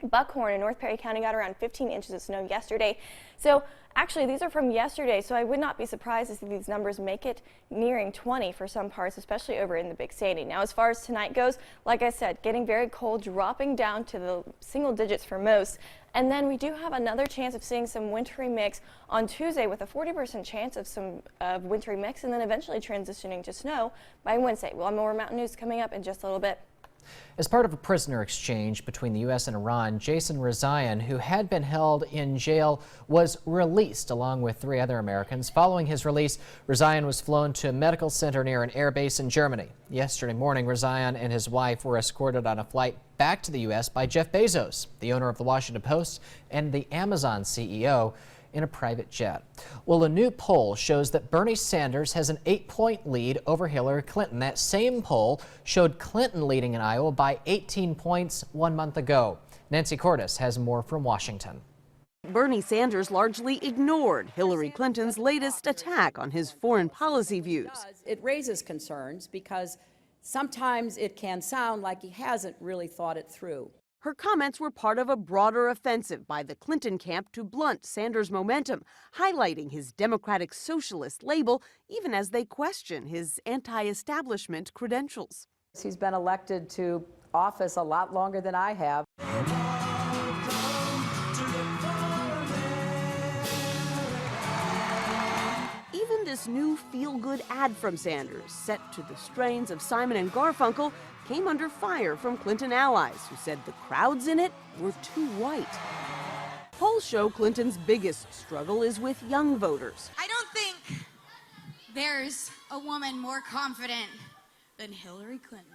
Buckhorn in North Perry County got around 15 inches of snow yesterday. So actually, these are from yesterday, so I would not be surprised to see these numbers make it nearing 20 for some parts, especially over in the Big Sandy. Now, as far as tonight goes, like I said, getting very cold, dropping down to the single digits for most. And then we do have another chance of seeing some wintry mix on Tuesday with a 40% chance of some wintry mix, and then eventually transitioning to snow by Wednesday. We'll have more mountain news coming up in just a little bit. As part of a prisoner exchange between the U.S. and Iran, Jason Rezaian, who had been held in jail, was released along with 3 other Americans. Following his release, Rezaian was flown to a medical center near an air base in Germany. Yesterday morning, Rezaian and his wife were escorted on a flight back to the U.S. by Jeff Bezos, the owner of the Washington Post and the Amazon CEO, in a private jet. Well, a new poll shows that Bernie Sanders has an 8-point lead over Hillary Clinton. That same poll showed Clinton leading in Iowa by 18 points 1 month ago. Nancy Cordes has more from Washington. Bernie Sanders largely ignored Hillary Clinton's latest attack on his foreign policy views. It raises concerns because sometimes it can sound like he hasn't really thought it through. Her comments were part of a broader offensive by the Clinton camp to blunt Sanders' momentum, highlighting his Democratic Socialist label even as they question his anti-establishment credentials. He's been elected to office a lot longer than I have. Even this new feel-good ad from Sanders, set to the strains of Simon and Garfunkel, came under fire from Clinton allies who said the crowds in it were too white. Polls show Clinton's biggest struggle is with young voters. I don't think there's a woman more confident than Hillary Clinton.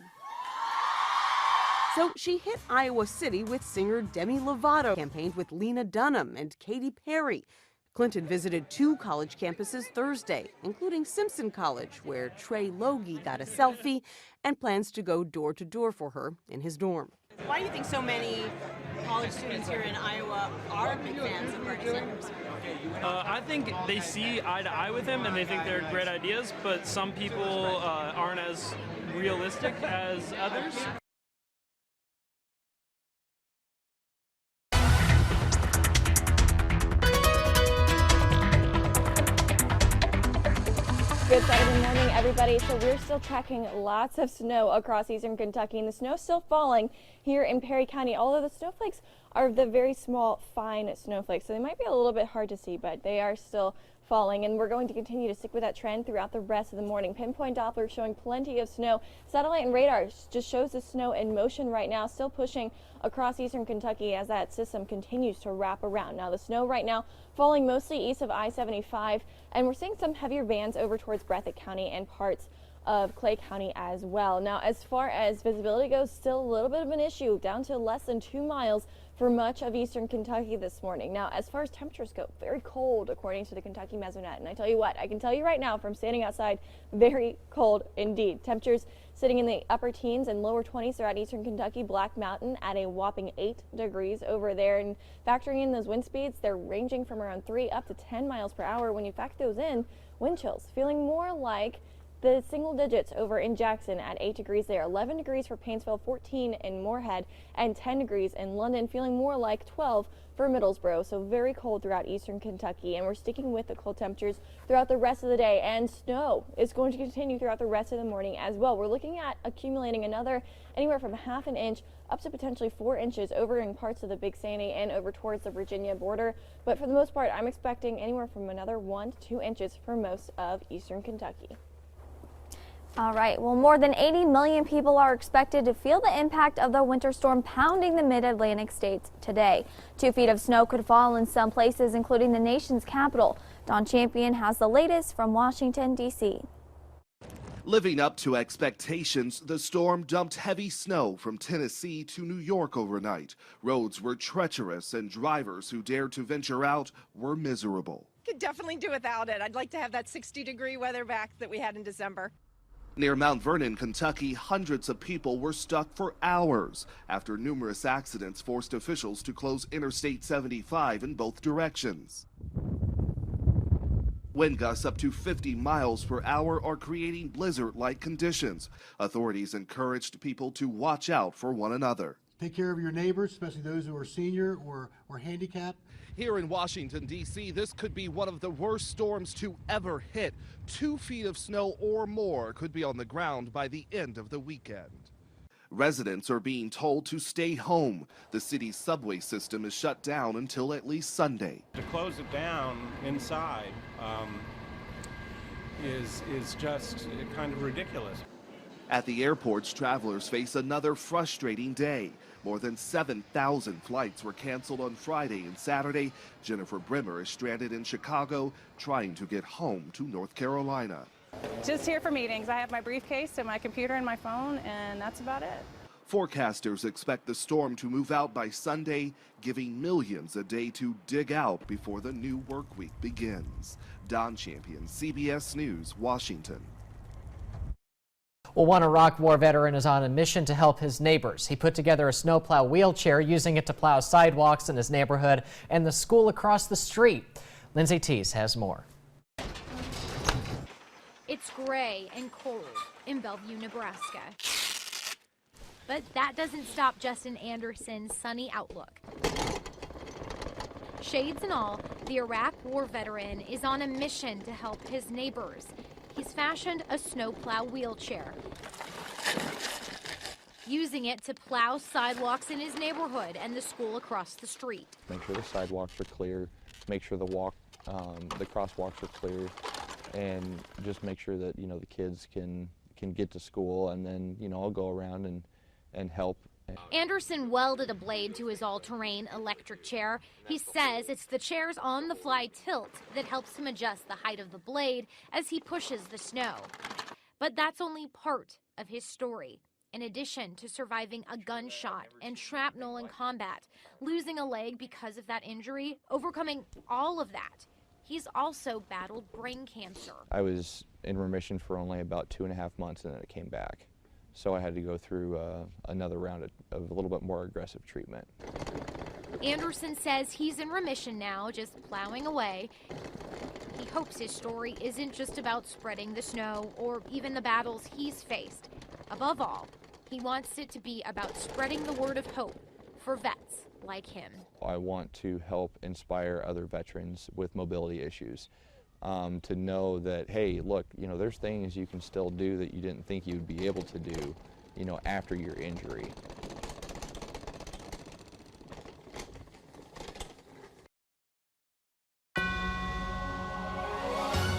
So she hit Iowa City with singer Demi Lovato, campaigned with Lena Dunham and Katy Perry. Clinton visited 2 college campuses Thursday, including Simpson College, where Trey Logie got a selfie and plans to go door to door for her in his dorm. Why do you think so many college students here in Iowa are big fans of Bernie Sanders? I think they see eye to eye with him and they think they're great ideas, but some people aren't as realistic as others. Good Saturday morning, everybody. So we're still tracking lots of snow across eastern Kentucky, and the snow's still falling here in Perry County, although the snowflakes are the very small, fine snowflakes, so they might be a little bit hard to see, but they are still falling, and we're going to continue to stick with that trend throughout the rest of the morning. Pinpoint Doppler showing plenty of snow. Satellite and radar just shows the snow in motion right now, still pushing across eastern Kentucky as that system continues to wrap around. Now the snow right now falling mostly east of I-75, and we're seeing some heavier bands over towards Breathitt County and parts of Clay County as well. Now as far as visibility goes, still a little bit of an issue, down to less than 2 miles for much of eastern Kentucky this morning. Now as far as temperatures go, very cold according to the Kentucky Mesonet, and I tell you what, I can tell you right now from standing outside, very cold indeed. Temperatures sitting in the upper teens and lower 20s throughout eastern Kentucky. Black Mountain at a whopping 8 degrees over there, and factoring in those wind speeds, they're ranging from around 3 up to 10 miles per hour. When you factor those in, wind chills feeling more like the single digits over in Jackson at 8 degrees there, 11 degrees for Painesville, 14 in Moorhead, and 10 degrees in London, feeling more like 12 for Middlesboro. So very cold throughout eastern Kentucky, and we're sticking with the cold temperatures throughout the rest of the day, and snow is going to continue throughout the rest of the morning as well. We're looking at accumulating anywhere from half an inch up to potentially 4 inches over in parts of the Big Sandy and over towards the Virginia border. But for the most part, I'm expecting anywhere from another 1 to 2 inches for most of eastern Kentucky. All right, well, more than 80 million people are expected to feel the impact of the winter storm pounding the mid-Atlantic states today. 2 feet of snow could fall in some places, including the nation's capital. Don Champion has the latest from Washington, D.C. Living up to expectations, the storm dumped heavy snow from Tennessee to New York overnight. Roads were treacherous, and drivers who dared to venture out were miserable. Could definitely do without it. I'd like to have that 60-degree weather back that we had in December. Near Mount Vernon, Kentucky, hundreds of people were stuck for hours after numerous accidents forced officials to close Interstate 75 in both directions. Wind gusts up to 50 miles per hour are creating blizzard-like conditions. Authorities encouraged people to watch out for one another. Take care of your neighbors, especially those who are senior or handicapped. Here in Washington, D.C., this could be one of the worst storms to ever hit. 2 feet of snow or more could be on the ground by the end of the weekend. Residents are being told to stay home. The city's subway system is shut down until at least Sunday. To close it down inside is just kind of ridiculous. At the airports, travelers face another frustrating day. More than 7,000 flights were canceled on Friday and Saturday. Jennifer Brimmer is stranded in Chicago, trying to get home to North Carolina. Just here for meetings. I have my briefcase and my computer and my phone, and that's about it. Forecasters expect the storm to move out by Sunday, giving millions a day to dig out before the new work week begins. Don Champion, CBS News, Washington. Well, one Iraq War veteran is on a mission to help his neighbors. He put together a snowplow wheelchair, using it to plow sidewalks in his neighborhood and the school across the street. Lindsay Teese has more. It's gray and cold in Bellevue, Nebraska. But that doesn't stop Justin Anderson's sunny outlook. Shades and all, the Iraq War veteran is on a mission to help his neighbors. He's fashioned a snowplow wheelchair, using it to plow sidewalks in his neighborhood and the school across the street. Make sure the sidewalks are clear, make sure the crosswalks are clear, and just make sure that, the kids can get to school, and then, I'll go around and help. Anderson welded a blade to his all-terrain electric chair. He says it's the chair's on-the-fly tilt that helps him adjust the height of the blade as he pushes the snow. But that's only part of his story. In addition to surviving a gunshot and shrapnel in combat, losing a leg because of that injury, overcoming all of that, he's also battled brain cancer. I was in remission for only about 2.5 months, and then it came back. So I had to go through another round of a little bit more aggressive treatment. Anderson says he's in remission now, just plowing away. He hopes his story isn't just about spreading the snow or even the battles he's faced. Above all, he wants it to be about spreading the word of hope for vets like him. I want to help inspire other veterans with mobility issues. To know that, hey, look, there's things you can still do that you didn't think you'd be able to do, after your injury.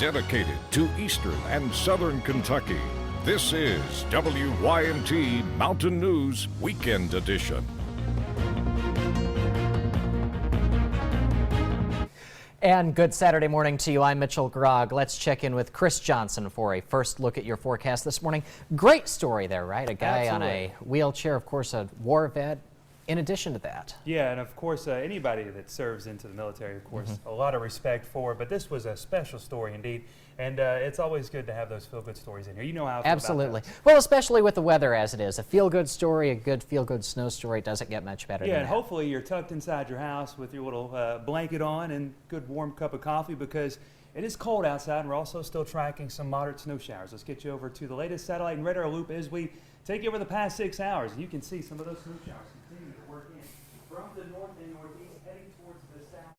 Dedicated to Eastern and Southern Kentucky, this is WYMT Mountain News Weekend Edition. And good Saturday morning to you. I'm Mitchell Grogg. Let's check in with Chris Johnson for a first look at your forecast this morning. Great story there, right? A guy on a wheelchair, of course, a war vet, in addition to that. Yeah, and of course, anybody that serves into the military, of course, a lot of respect for, but this was a special story indeed. And it's always good to have those feel-good stories in here. You know how I feel Absolutely. about those. Well, especially with the weather as it is. A feel-good story, a good feel-good snow story doesn't get much better Yeah, than and that. hopefully you're tucked inside your house with your little blanket on and good warm cup of coffee, because it is cold outside, and we're also still tracking some moderate snow showers. Let's get you over to the latest satellite and radar loop as we take you over the past 6 hours. And you can see some of those snow showers continue to work in from the north and northeast, heading towards the south.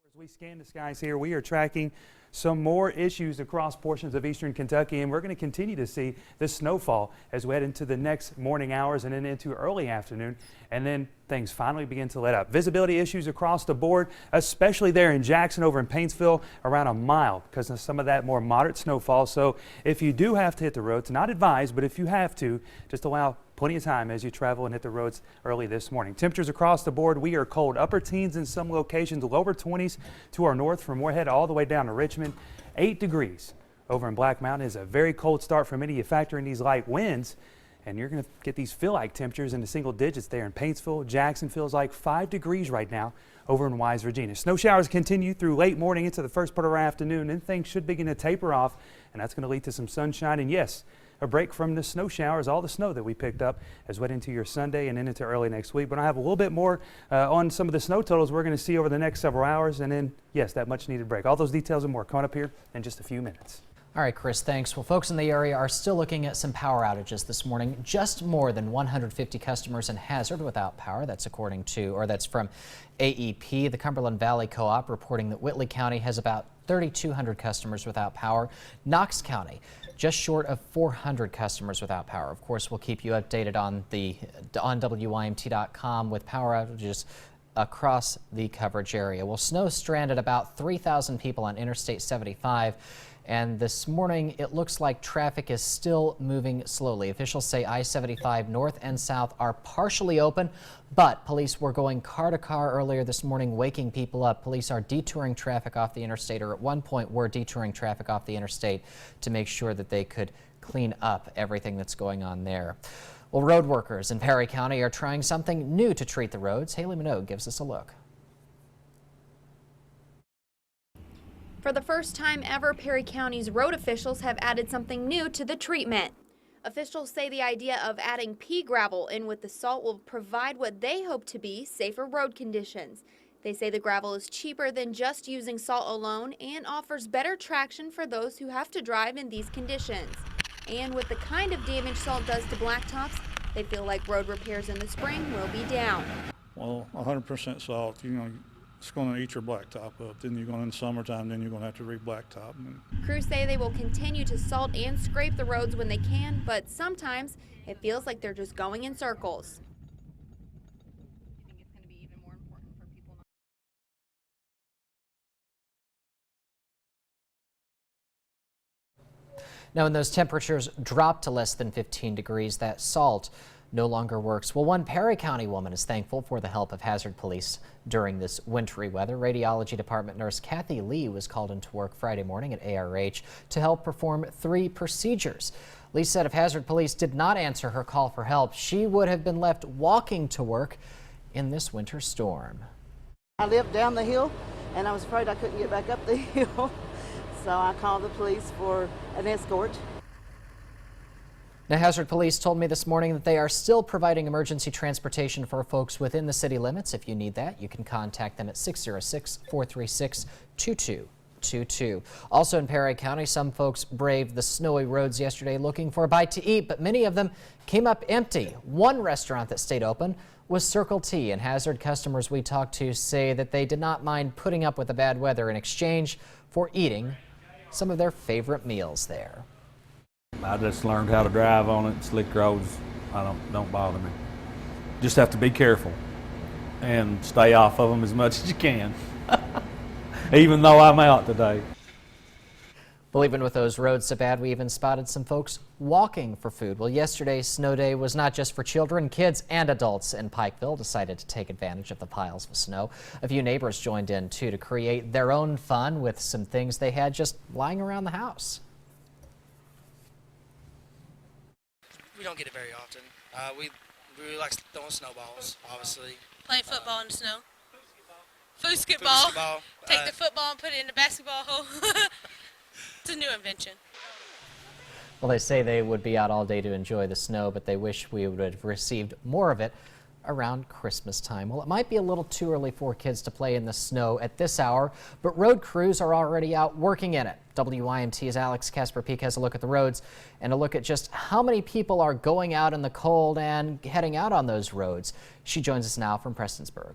As we scan the skies here, we are tracking some more issues across portions of eastern Kentucky, and we're going to continue to see this snowfall as we head into the next morning hours and then into early afternoon, and then things finally begin to let up. Visibility issues across the board, especially there in Jackson, over in Paintsville, around a mile because of some of that more moderate snowfall. So if you do have to hit the roads, not advised, but if you have to, just allow plenty of time as you travel and hit the roads early this morning. Temperatures across the board, we are cold. Upper teens in some locations, lower 20s to our north from Moorhead all the way down to Richmond. 8 degrees over in Black Mountain is a very cold start for many. You factor in these light winds, and you're going to get these feel-like temperatures in the single digits there in Paintsville. Jackson feels like 5 degrees right now over in Wise, Virginia. Snow showers continue through late morning into the first part of our afternoon, and things should begin to taper off, and that's going to lead to some sunshine. And yes, a break from the snow showers, all the snow that we picked up as we head into your Sunday and then into early next week. But I have a little bit more on some of the snow totals we're going to see over the next several hours, and then, yes, that much needed break. All those details and more coming up here in just a few minutes. All right, Chris, thanks. Well, folks in the area are still looking at some power outages this morning. Just more than 150 customers in Hazard without power. That's according to, or that's from AEP. The Cumberland Valley Co-op reporting that Whitley County has about 3,200 customers without power. Knox County just short of 400 customers without power. Of course, we'll keep you updated on WYMT.com with power outages across the coverage area. Well, snow stranded about 3,000 people on Interstate 75. And this morning, it looks like traffic is still moving slowly. Officials say I-75 north and south are partially open, but police were going car to car earlier this morning, waking people up. Police are detouring traffic off the interstate, or at one point were detouring traffic off the interstate to make sure that they could clean up everything that's going on there. Well, road workers in Perry County are trying something new to treat the roads. Haley Minogue gives us a look. For the first time ever, Perry County's road officials have added something new to the treatment. Officials say the idea of adding pea gravel in with the salt will provide what they hope to be safer road conditions. They say the gravel is cheaper than just using salt alone and offers better traction for those who have to drive in these conditions. And with the kind of damage salt does to blacktops, they feel like road repairs in the spring will be down. Well, 100% salt, it's going to eat your blacktop up. Then you're going in the summertime, then you're going to have to re-blacktop. Crews say they will continue to salt and scrape the roads when they can, but sometimes it feels like they're just going in circles. Now, when those temperatures drop to less than 15 degrees, that salt no longer works. Well, one Perry County woman is thankful for the help of Hazard Police during this wintry weather. Radiology Department nurse Kathy Lee was called into work Friday morning at ARH to help perform 3 procedures. Lee said if Hazard Police did not answer her call for help, she would have been left walking to work in this winter storm. I lived down the hill and I was afraid I couldn't get back up the hill. So I called the police for an escort. Now, Hazard Police told me this morning that they are still providing emergency transportation for folks within the city limits. If you need that, you can contact them at 606-436-2222. Also in Perry County, some folks braved the snowy roads yesterday looking for a bite to eat, but many of them came up empty. One restaurant that stayed open was Circle T, and Hazard customers we talked to say that they did not mind putting up with the bad weather in exchange for eating some of their favorite meals there. I just learned how to drive on it. Slick roads, don't bother me. Just have to be careful and stay off of them as much as you can, even though I'm out today. Well, even with those roads so bad, we even spotted some folks walking for food. Well, yesterday's snow day was not just for children. Kids and adults in Pikeville decided to take advantage of the piles of snow. A few neighbors joined in, too, to create their own fun with some things they had just lying around the house. We don't get it very often. We like throwing snowballs, obviously. Playing football in the snow. Foosball. Take the football and put it in the basketball hole. It's a new invention. Well, they say they would be out all day to enjoy the snow, but they wish we would have received more of it around Christmas time. Well, it might be a little too early for kids to play in the snow at this hour, but road crews are already out working in it. WYMT's Alex Kasper-Peak has a look at the roads and a look at just how many people are going out in the cold and heading out on those roads. She joins us now from Prestonsburg.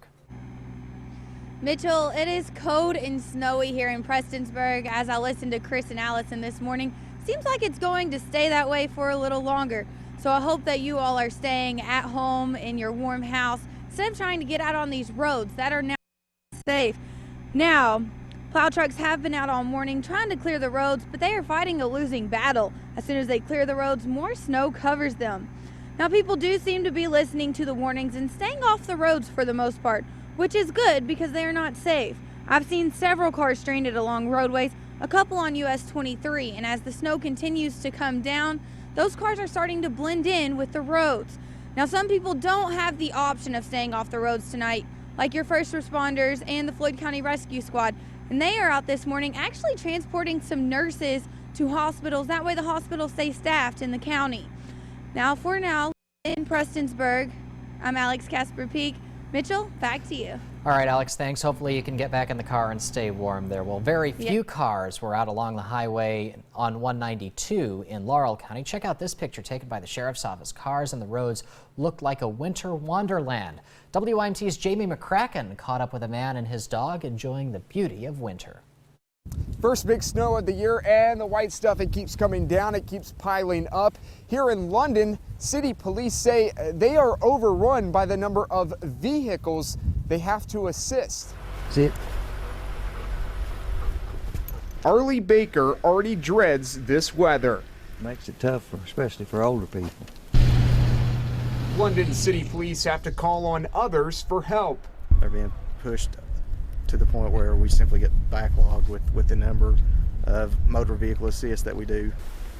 Mitchell, it is cold and snowy here in Prestonsburg. As I listened to Chris and Allison this morning, seems like it's going to stay that way for a little longer. So I hope that you all are staying at home in your warm house instead of trying to get out on these roads that are now safe. Now, plow trucks have been out all morning trying to clear the roads, but they are fighting a losing battle. As soon as they clear the roads, more snow covers them. Now, people do seem to be listening to the warnings and staying off the roads for the most part, which is good because they are not safe. I've seen several cars stranded along roadways, a couple on US 23, and as the snow continues to come down, those cars are starting to blend in with the roads. Now, some people don't have the option of staying off the roads tonight, like your first responders and the Floyd County Rescue Squad, and they are out this morning actually transporting some nurses to hospitals. That way the hospitals stay staffed in the county. Now, for now, in Prestonsburg, I'm Alex Kasper-Peak. Mitchell, back to you. All right, Alex, thanks. Hopefully you can get back in the car and stay warm there. Well, very few cars were out along the highway on 192 in Laurel County. Check out this picture taken by the Sheriff's Office. Cars and the roads looked like a winter wonderland. WYMT's Jamie McCracken caught up with a man and his dog enjoying the beauty of winter. First big snow of the year, and the white stuff, it keeps coming down, it keeps piling up. Here in London, city police say they are overrun by the number of vehicles they have to assist. That's it. Arlie Baker already dreads this weather. Makes it tough, especially for older people. London City Police have to call on others for help. They're being pushed to the point where we simply get backlogged with the number of motor vehicle assists that we do.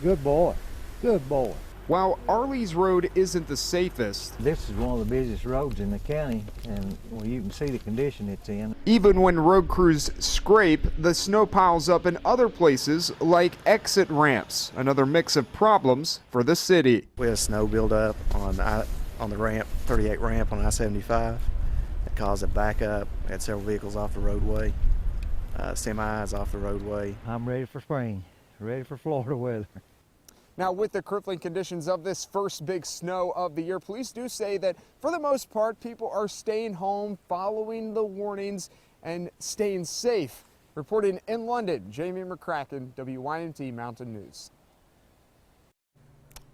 Good boy. Good boy. While Arlie's road isn't the safest, this is one of the busiest roads in the county, and well, you can see the condition it's in. Even when road crews scrape, the snow piles up in other places like exit ramps, another mix of problems for the city. We had snow build up on the ramp, 38 ramp on I-75. It caused a backup. We had several vehicles off the roadway, semis off the roadway. I'm ready for spring, ready for Florida weather. Now, with the crippling conditions of this first big snow of the year, police do say that for the most part, people are staying home, following the warnings, and staying safe. Reporting in London, Jamie McCracken, WYMT Mountain News.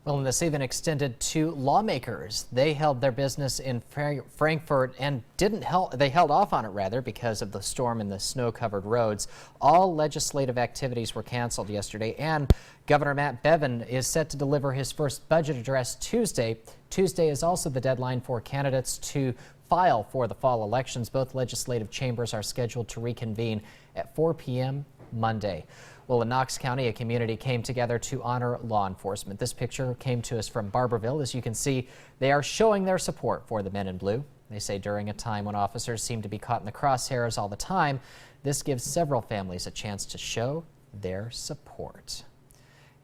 Well, and this even extended to lawmakers. They held their business in Frankfort and they held off on it rather because of the storm and the snow-covered roads. All legislative activities were canceled yesterday, and Governor Matt Bevin is set to deliver his first budget address Tuesday. Tuesday is also the deadline for candidates to file for the fall elections. Both legislative chambers are scheduled to reconvene at 4 p.m. Monday. Well, in Knox County, a community came together to honor law enforcement. This picture came to us from Barberville. As you can see, they are showing their support for the men in blue. They say during a time when officers seem to be caught in the crosshairs all the time, this gives several families a chance to show their support.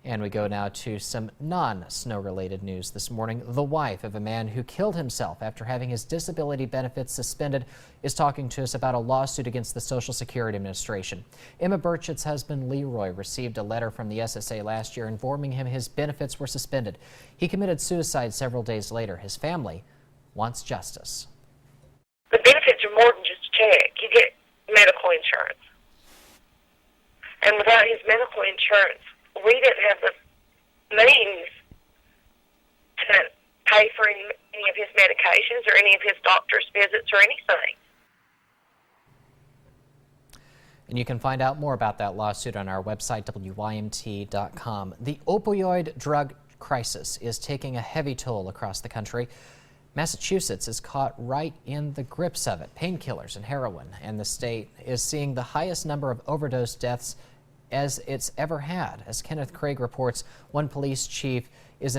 And we go now to some non-snow-related news this morning. The wife of a man who killed himself after having his disability benefits suspended is talking to us about a lawsuit against the Social Security Administration. Emma Burchett's husband Leroy received a letter from the SSA last year informing him his benefits were suspended. He committed suicide several days later. His family wants justice. The benefits are more than just a check. You get medical insurance. And without his medical insurance, we didn't have the means to pay for any of his medications or any of his doctor's visits or anything. And you can find out more about that lawsuit on our website, WYMT.com. The opioid drug crisis is taking a heavy toll across the country. Massachusetts is caught right in the grips of it, painkillers and heroin, and the state is seeing the highest number of overdose deaths as it's ever had. As Kenneth Craig reports, one police chief is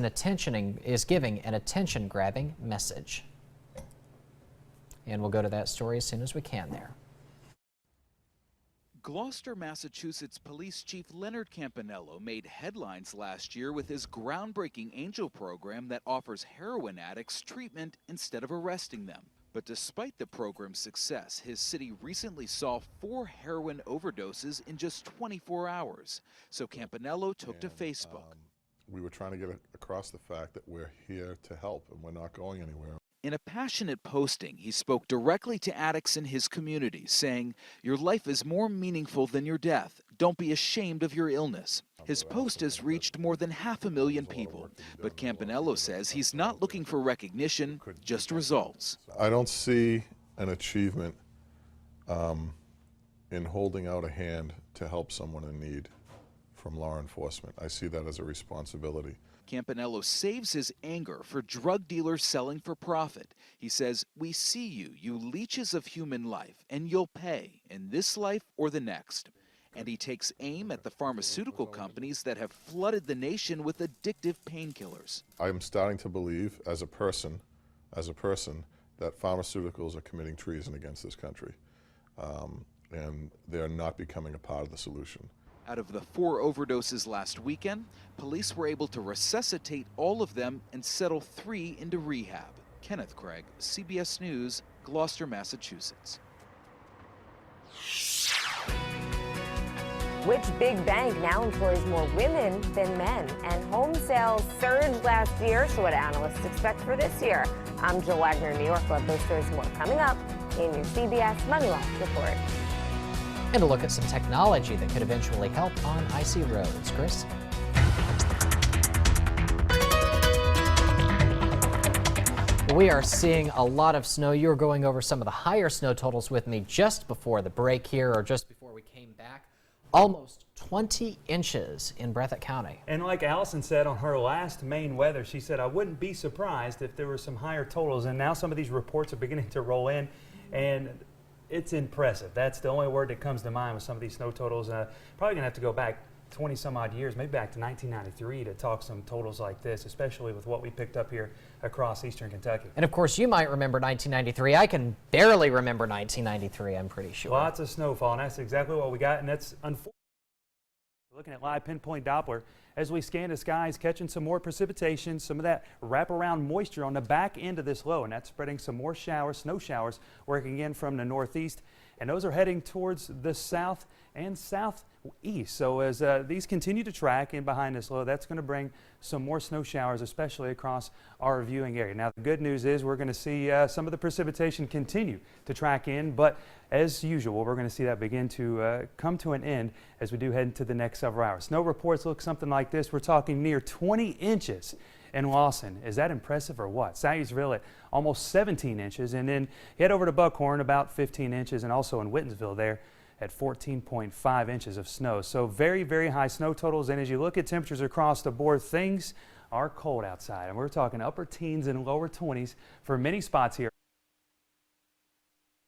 giving an attention-grabbing message. And we'll go to that story as soon as we can there. Gloucester, Massachusetts Police Chief Leonard Campanello made headlines last year with his groundbreaking Angel program that offers heroin addicts treatment instead of arresting them. But despite the program's success, his city recently saw 4 heroin overdoses in just 24 hours. So Campanello took to Facebook. We were trying to get across the fact that we're here to help and we're not going anywhere. In a passionate posting, he spoke directly to addicts in his community, saying, "Your life is more meaningful than your death. Don't be ashamed of your illness." His post has reached more than 500,000 people, but Campanello says he's not looking for recognition, just results. I don't see an achievement in holding out a hand to help someone in need from law enforcement. I see that as a responsibility. Campanello saves his anger for drug dealers selling for profit. He says, "We see you, you leeches of human life, and you'll pay in this life or the next." And he takes aim at the pharmaceutical companies that have flooded the nation with addictive painkillers. I'm starting to believe as a person, that pharmaceuticals are committing treason against this country. And they're not becoming a part of the solution. Out of the 4 overdoses last weekend, police were able to resuscitate all of them and settle 3 into rehab. Kenneth Craig, CBS News, Gloucester, Massachusetts. Which big bank now employs more women than men? And home sales surged last year, so what analysts expect for this year? I'm Jill Wagner in New York. We'll have those stories more coming up in your CBS Money Watch Report. And a look at some technology that could eventually help on icy roads. Chris? We are seeing a lot of snow. You were going over some of the higher snow totals with me just before the break here, or just before we came back. Almost 20 inches in Breathitt County. And like Allison said on her last Maine weather, she said, I wouldn't be surprised if there were some higher totals. And now some of these reports are beginning to roll in, and it's impressive. That's the only word that comes to mind with some of these snow totals. Probably gonna have to go back 20 some odd years, maybe back to 1993 to talk some totals like this, especially with what we picked up here across eastern Kentucky. And of course you might remember 1993. I can barely remember 1993, I'm pretty sure. Lots of snowfall, and that's exactly what we got, and that's unfortunate. Looking at live pinpoint Doppler as we scan the skies, catching some more precipitation, some of that wraparound moisture on the back end of this low, and that's spreading some more showers, snow showers, working in from the northeast, and those are heading towards the south and southeast. So as these continue to track in behind this low, that's going to bring some more snow showers, especially across our viewing area. Now, the good news is we're going to see some of the precipitation continue to track in, but as usual, we're going to see that begin to come to an end as we do head into the next several hours. Snow reports look something like this. We're talking near 20 inches in Lawson. Is that impressive or what? Salyersville at almost 17 inches, and then head over to Buckhorn, about 15 inches, and also in Whitensville there at 14.5 inches of snow. So very, very high snow totals, and as you look at temperatures across the board, things are cold outside, and we're talking upper teens and lower 20s for many spots here.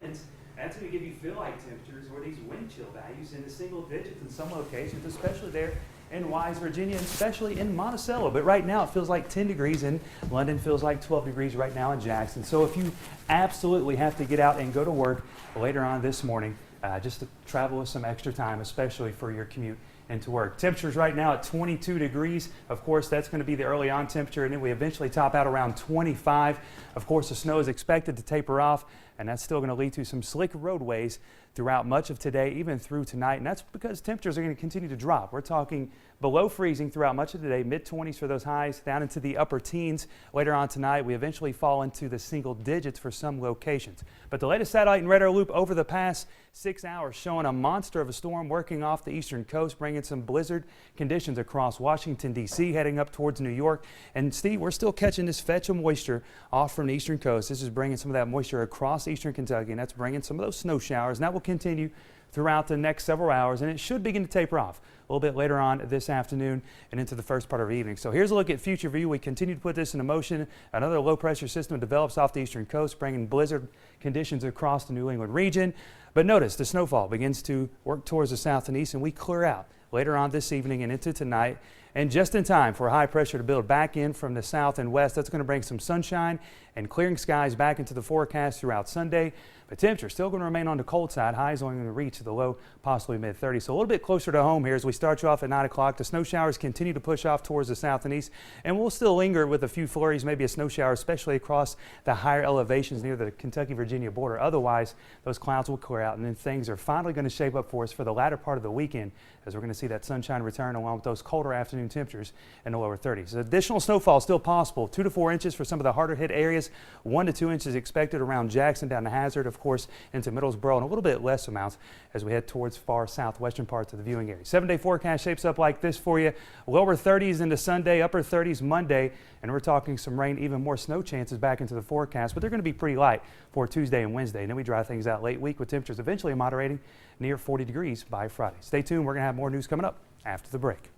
That's going to give you feel-like temperatures or these wind chill values in the single digits in some locations, especially there in Wise, Virginia, and especially in Monticello. But right now it feels like 10 degrees in London, feels like 12 degrees right now in Jackson. So if you absolutely have to get out and go to work later on this morning, just to travel with some extra time, especially for your commute into work. Temperatures right now at 22 degrees. Of course, that's going to be the early on temperature, and then we eventually top out around 25. Of course, the snow is expected to taper off, and that's still going to lead to some slick roadways throughout much of today, even through tonight, and that's because temperatures are going to continue to drop. We're talking below freezing throughout much of today, mid-20s for those highs, down into the upper teens later on tonight. We eventually fall into the single digits for some locations. But the latest satellite and radar loop over the past 6 hours showing a monster of a storm working off the eastern coast, bringing some blizzard conditions across Washington, D.C., heading up towards New York. And Steve, we're still catching this fetch of moisture off from the eastern coast. This is bringing some of that moisture across across eastern Kentucky, and that's bringing some of those snow showers, and that will continue throughout the next several hours, and it should begin to taper off a little bit later on this afternoon and into the first part of the evening. So here's a look at future view. We continue to put this into motion. Another low pressure system develops off the eastern coast, bringing blizzard conditions across the New England region. But notice the snowfall begins to work towards the south and east, and we clear out later on this evening and into tonight, and just in time for high pressure to build back in from the south and west. That's going to bring some sunshine and clearing skies back into the forecast throughout Sunday. But temperatures still going to remain on the cold side. Highs only going to reach the low, possibly mid-30s. So a little bit closer to home here as we start you off at 9 o'clock. The snow showers continue to push off towards the south and east, and we'll still linger with a few flurries, maybe a snow shower, especially across the higher elevations near the Kentucky-Virginia border. Otherwise, those clouds will clear out, and then things are finally going to shape up for us for the latter part of the weekend, as we're going to see that sunshine return along with those colder afternoon temperatures in the lower 30s. Additional snowfall still possible, 2 to 4 inches for some of the harder hit areas, 1 to 2 inches expected around Jackson down to Hazard, of course, into Middlesboro, and a little bit less amounts as we head towards far southwestern parts of the viewing area. 7-day forecast shapes up like this for you. Lower 30s into Sunday, upper 30s Monday, and we're talking some rain, even more snow chances back into the forecast, but they're going to be pretty light for Tuesday and Wednesday. And then we dry things out late week with temperatures eventually moderating near 40 degrees by Friday. Stay tuned. We're going to have more news coming up after the break.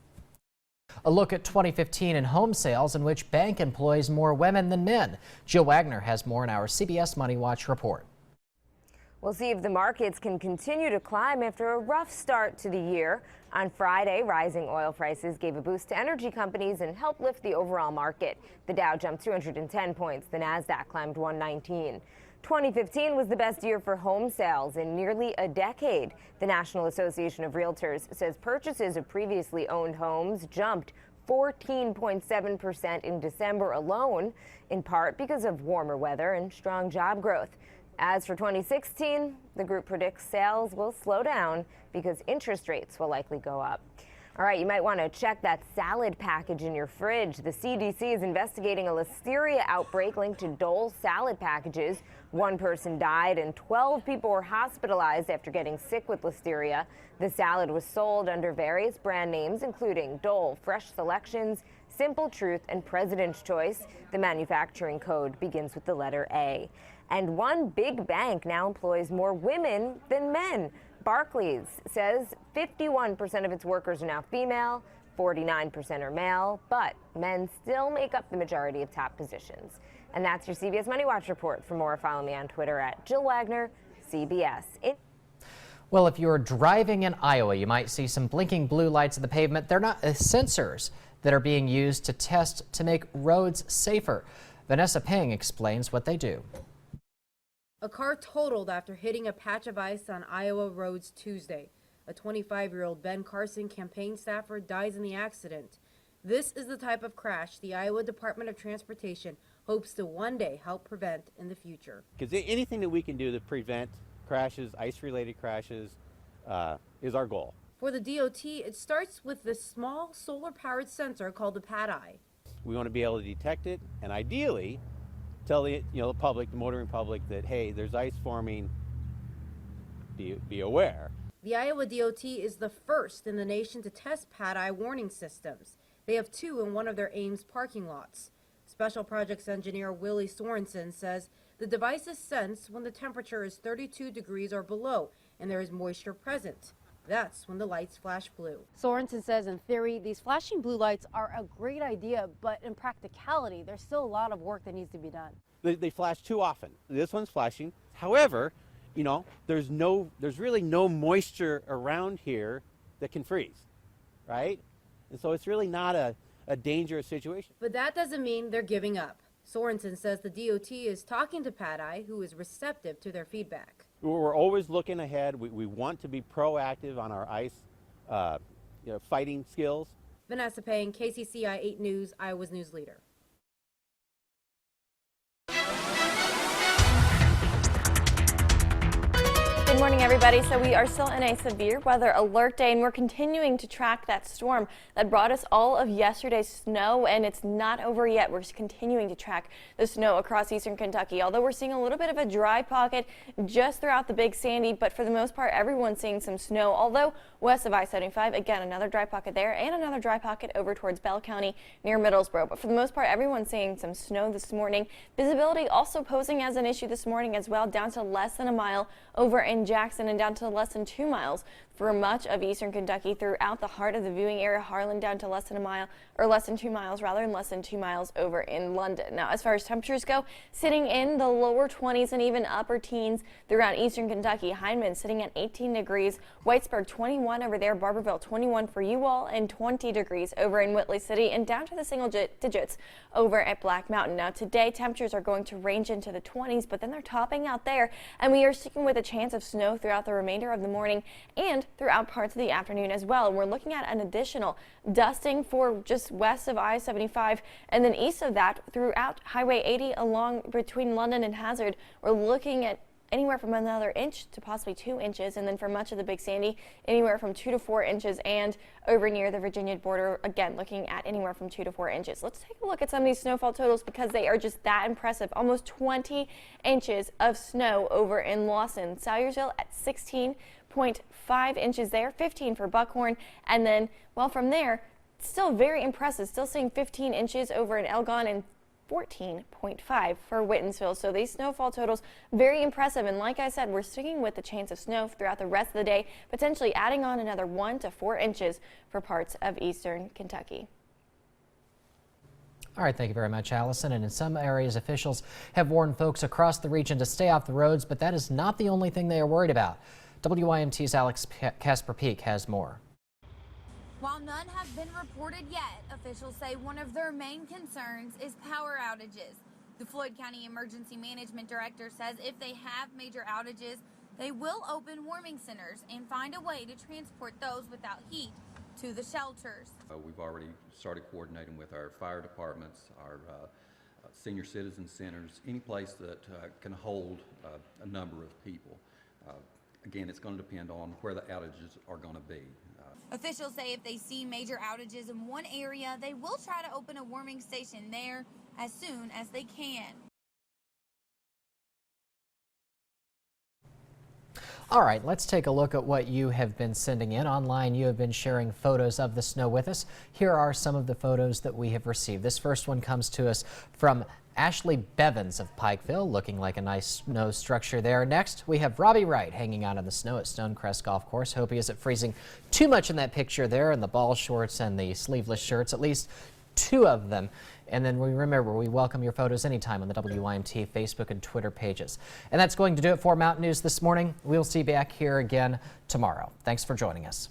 A look at 2015 in home sales, in which bank employs more women than men. Jill Wagner has more in our CBS Money Watch report. We'll see if the markets can continue to climb after a rough start to the year. On Friday, rising oil prices gave a boost to energy companies and helped lift the overall market. The Dow jumped 210 points. The Nasdaq climbed 119. 2015 was the best year for home sales in nearly a decade. The National Association of Realtors says purchases of previously owned homes jumped 14.7% in December alone, in part because of warmer weather and strong job growth. As for 2016, the group predicts sales will slow down because interest rates will likely go up. All right, you might want to check that salad package in your fridge. The CDC is investigating a listeria outbreak linked to Dole salad packages. 1 person died and 12 people were hospitalized after getting sick with listeria. The salad was sold under various brand names, including Dole Fresh Selections, Simple Truth, and President's Choice. The manufacturing code begins with the letter A. And one big bank now employs more women than men. Barclays says 51% of its workers are now female, 49% are male, but men still make up the majority of top positions. And that's your CBS Money Watch report. For more, follow me on Twitter at Jill Wagner, CBS. Well, if you're driving in Iowa, you might see some blinking blue lights on the pavement. They're not sensors that are being used to test to make roads safer. Vanessa Ping explains what they do. A car totaled after hitting a patch of ice on Iowa roads Tuesday. A 25-year-old Ben Carson campaign staffer dies in the accident. This is the type of crash the Iowa Department of Transportation hopes to one day help prevent in the future. Because anything that we can do to prevent crashes, ice-related crashes, is our goal. For the DOT, it starts with this small solar-powered sensor called the PAD-Eye. We want to be able to detect it and ideally tell the public, the motoring public, that hey, there's ice forming. Be aware. The Iowa DOT is the first in the nation to test PAD-Eye warning systems. They have 2 in one of their Ames parking lots. Special Projects engineer Willie Sorensen says the devices sense when the temperature is 32 degrees or below and there is moisture present. That's when the lights flash blue. Sorensen says in theory, these flashing blue lights are a great idea, but in practicality, there's still a lot of work that needs to be done. They flash too often. This one's flashing. However, there's really no moisture around here that can freeze, right? And so it's really not a dangerous situation. But that doesn't mean they're giving up. Sorensen says the DOT is talking to PAD-Eye, who is receptive to their feedback. We're always looking ahead. We want to be proactive on our ice fighting skills. Vanessa Payne, KCCI 8 News, Iowa's news leader. Good morning, everybody. So we are still in a severe weather alert day, and we're continuing to track that storm that brought us all of yesterday's snow, and it's not over yet. We're continuing to track the snow across eastern Kentucky, although we're seeing a little bit of a dry pocket just throughout the Big Sandy, but for the most part, everyone's seeing some snow, although west of I-75, again, another dry pocket there and another dry pocket over towards Bell County near Middlesboro. But for the most part, everyone's seeing some snow this morning. Visibility also posing as an issue this morning as well, down to less than a mile over in Jackson and down to less than 2 miles for much of eastern Kentucky throughout the heart of the viewing area. Harlan down to less than a mile, or less than 2 miles rather, and less than 2 miles over in London. Now, as far as temperatures go, sitting in the lower 20s and even upper teens throughout eastern Kentucky. Hindman sitting at 18 degrees, Whitesburg 21 over there, Barberville 21 for you all, and 20 degrees over in Whitley City, and down to the single digits over at Black Mountain. Now, today temperatures are going to range into the 20s, but then they're topping out there, and we are sticking with a chance of snow throughout the remainder of the morning and throughout parts of the afternoon as well. We're looking at an additional dusting for just west of I-75 and then east of that throughout Highway 80 along between London and Hazard. We're looking at anywhere from another inch to possibly 2 inches, and then for much of the Big Sandy, anywhere from 2 to 4 inches, and over near the Virginia border, again, looking at anywhere from 2 to 4 inches. Let's take a look at some of these snowfall totals because they are just that impressive. Almost 20 inches of snow over in Lawson. Salyersville at 16.5 inches there, 15 for Buckhorn, and then, well, from there, still very impressive. Still seeing 15 inches over in Elgon and 14.5 for Whitensville. So these snowfall totals very impressive, and like I said, we're sticking with the chance of snow throughout the rest of the day, potentially adding on another 1 to 4 inches for parts of eastern Kentucky. All right, thank you very much, Allison. And in some areas, officials have warned folks across the region to stay off the roads, but that is not the only thing they are worried about. WYMT's Alex Kasper-Peak has more. While none have been reported yet, officials say one of their main concerns is power outages. The Floyd County Emergency Management Director says if they have major outages, they will open warming centers and find a way to transport those without heat to the shelters. We've already started coordinating with our fire departments, our senior citizen centers, any place that can hold a number of people. Again, it's going to depend on where the outages are going to be. Officials say if they see major outages in one area, they will try to open a warming station there as soon as they can. All right, let's take a look at what you have been sending in. Online, you have been sharing photos of the snow with us. Here are some of the photos that we have received. This first one comes to us from Ashley Bevins of Pikeville, looking like a nice snow structure there. Next, we have Robbie Wright hanging out in the snow at Stonecrest Golf Course. Hope he isn't freezing too much in that picture there in the ball shorts and the sleeveless shirts, at least 2 of them. And then we welcome your photos anytime on the WYMT Facebook and Twitter pages. And that's going to do it for Mountain News this morning. We'll see you back here again tomorrow. Thanks for joining us.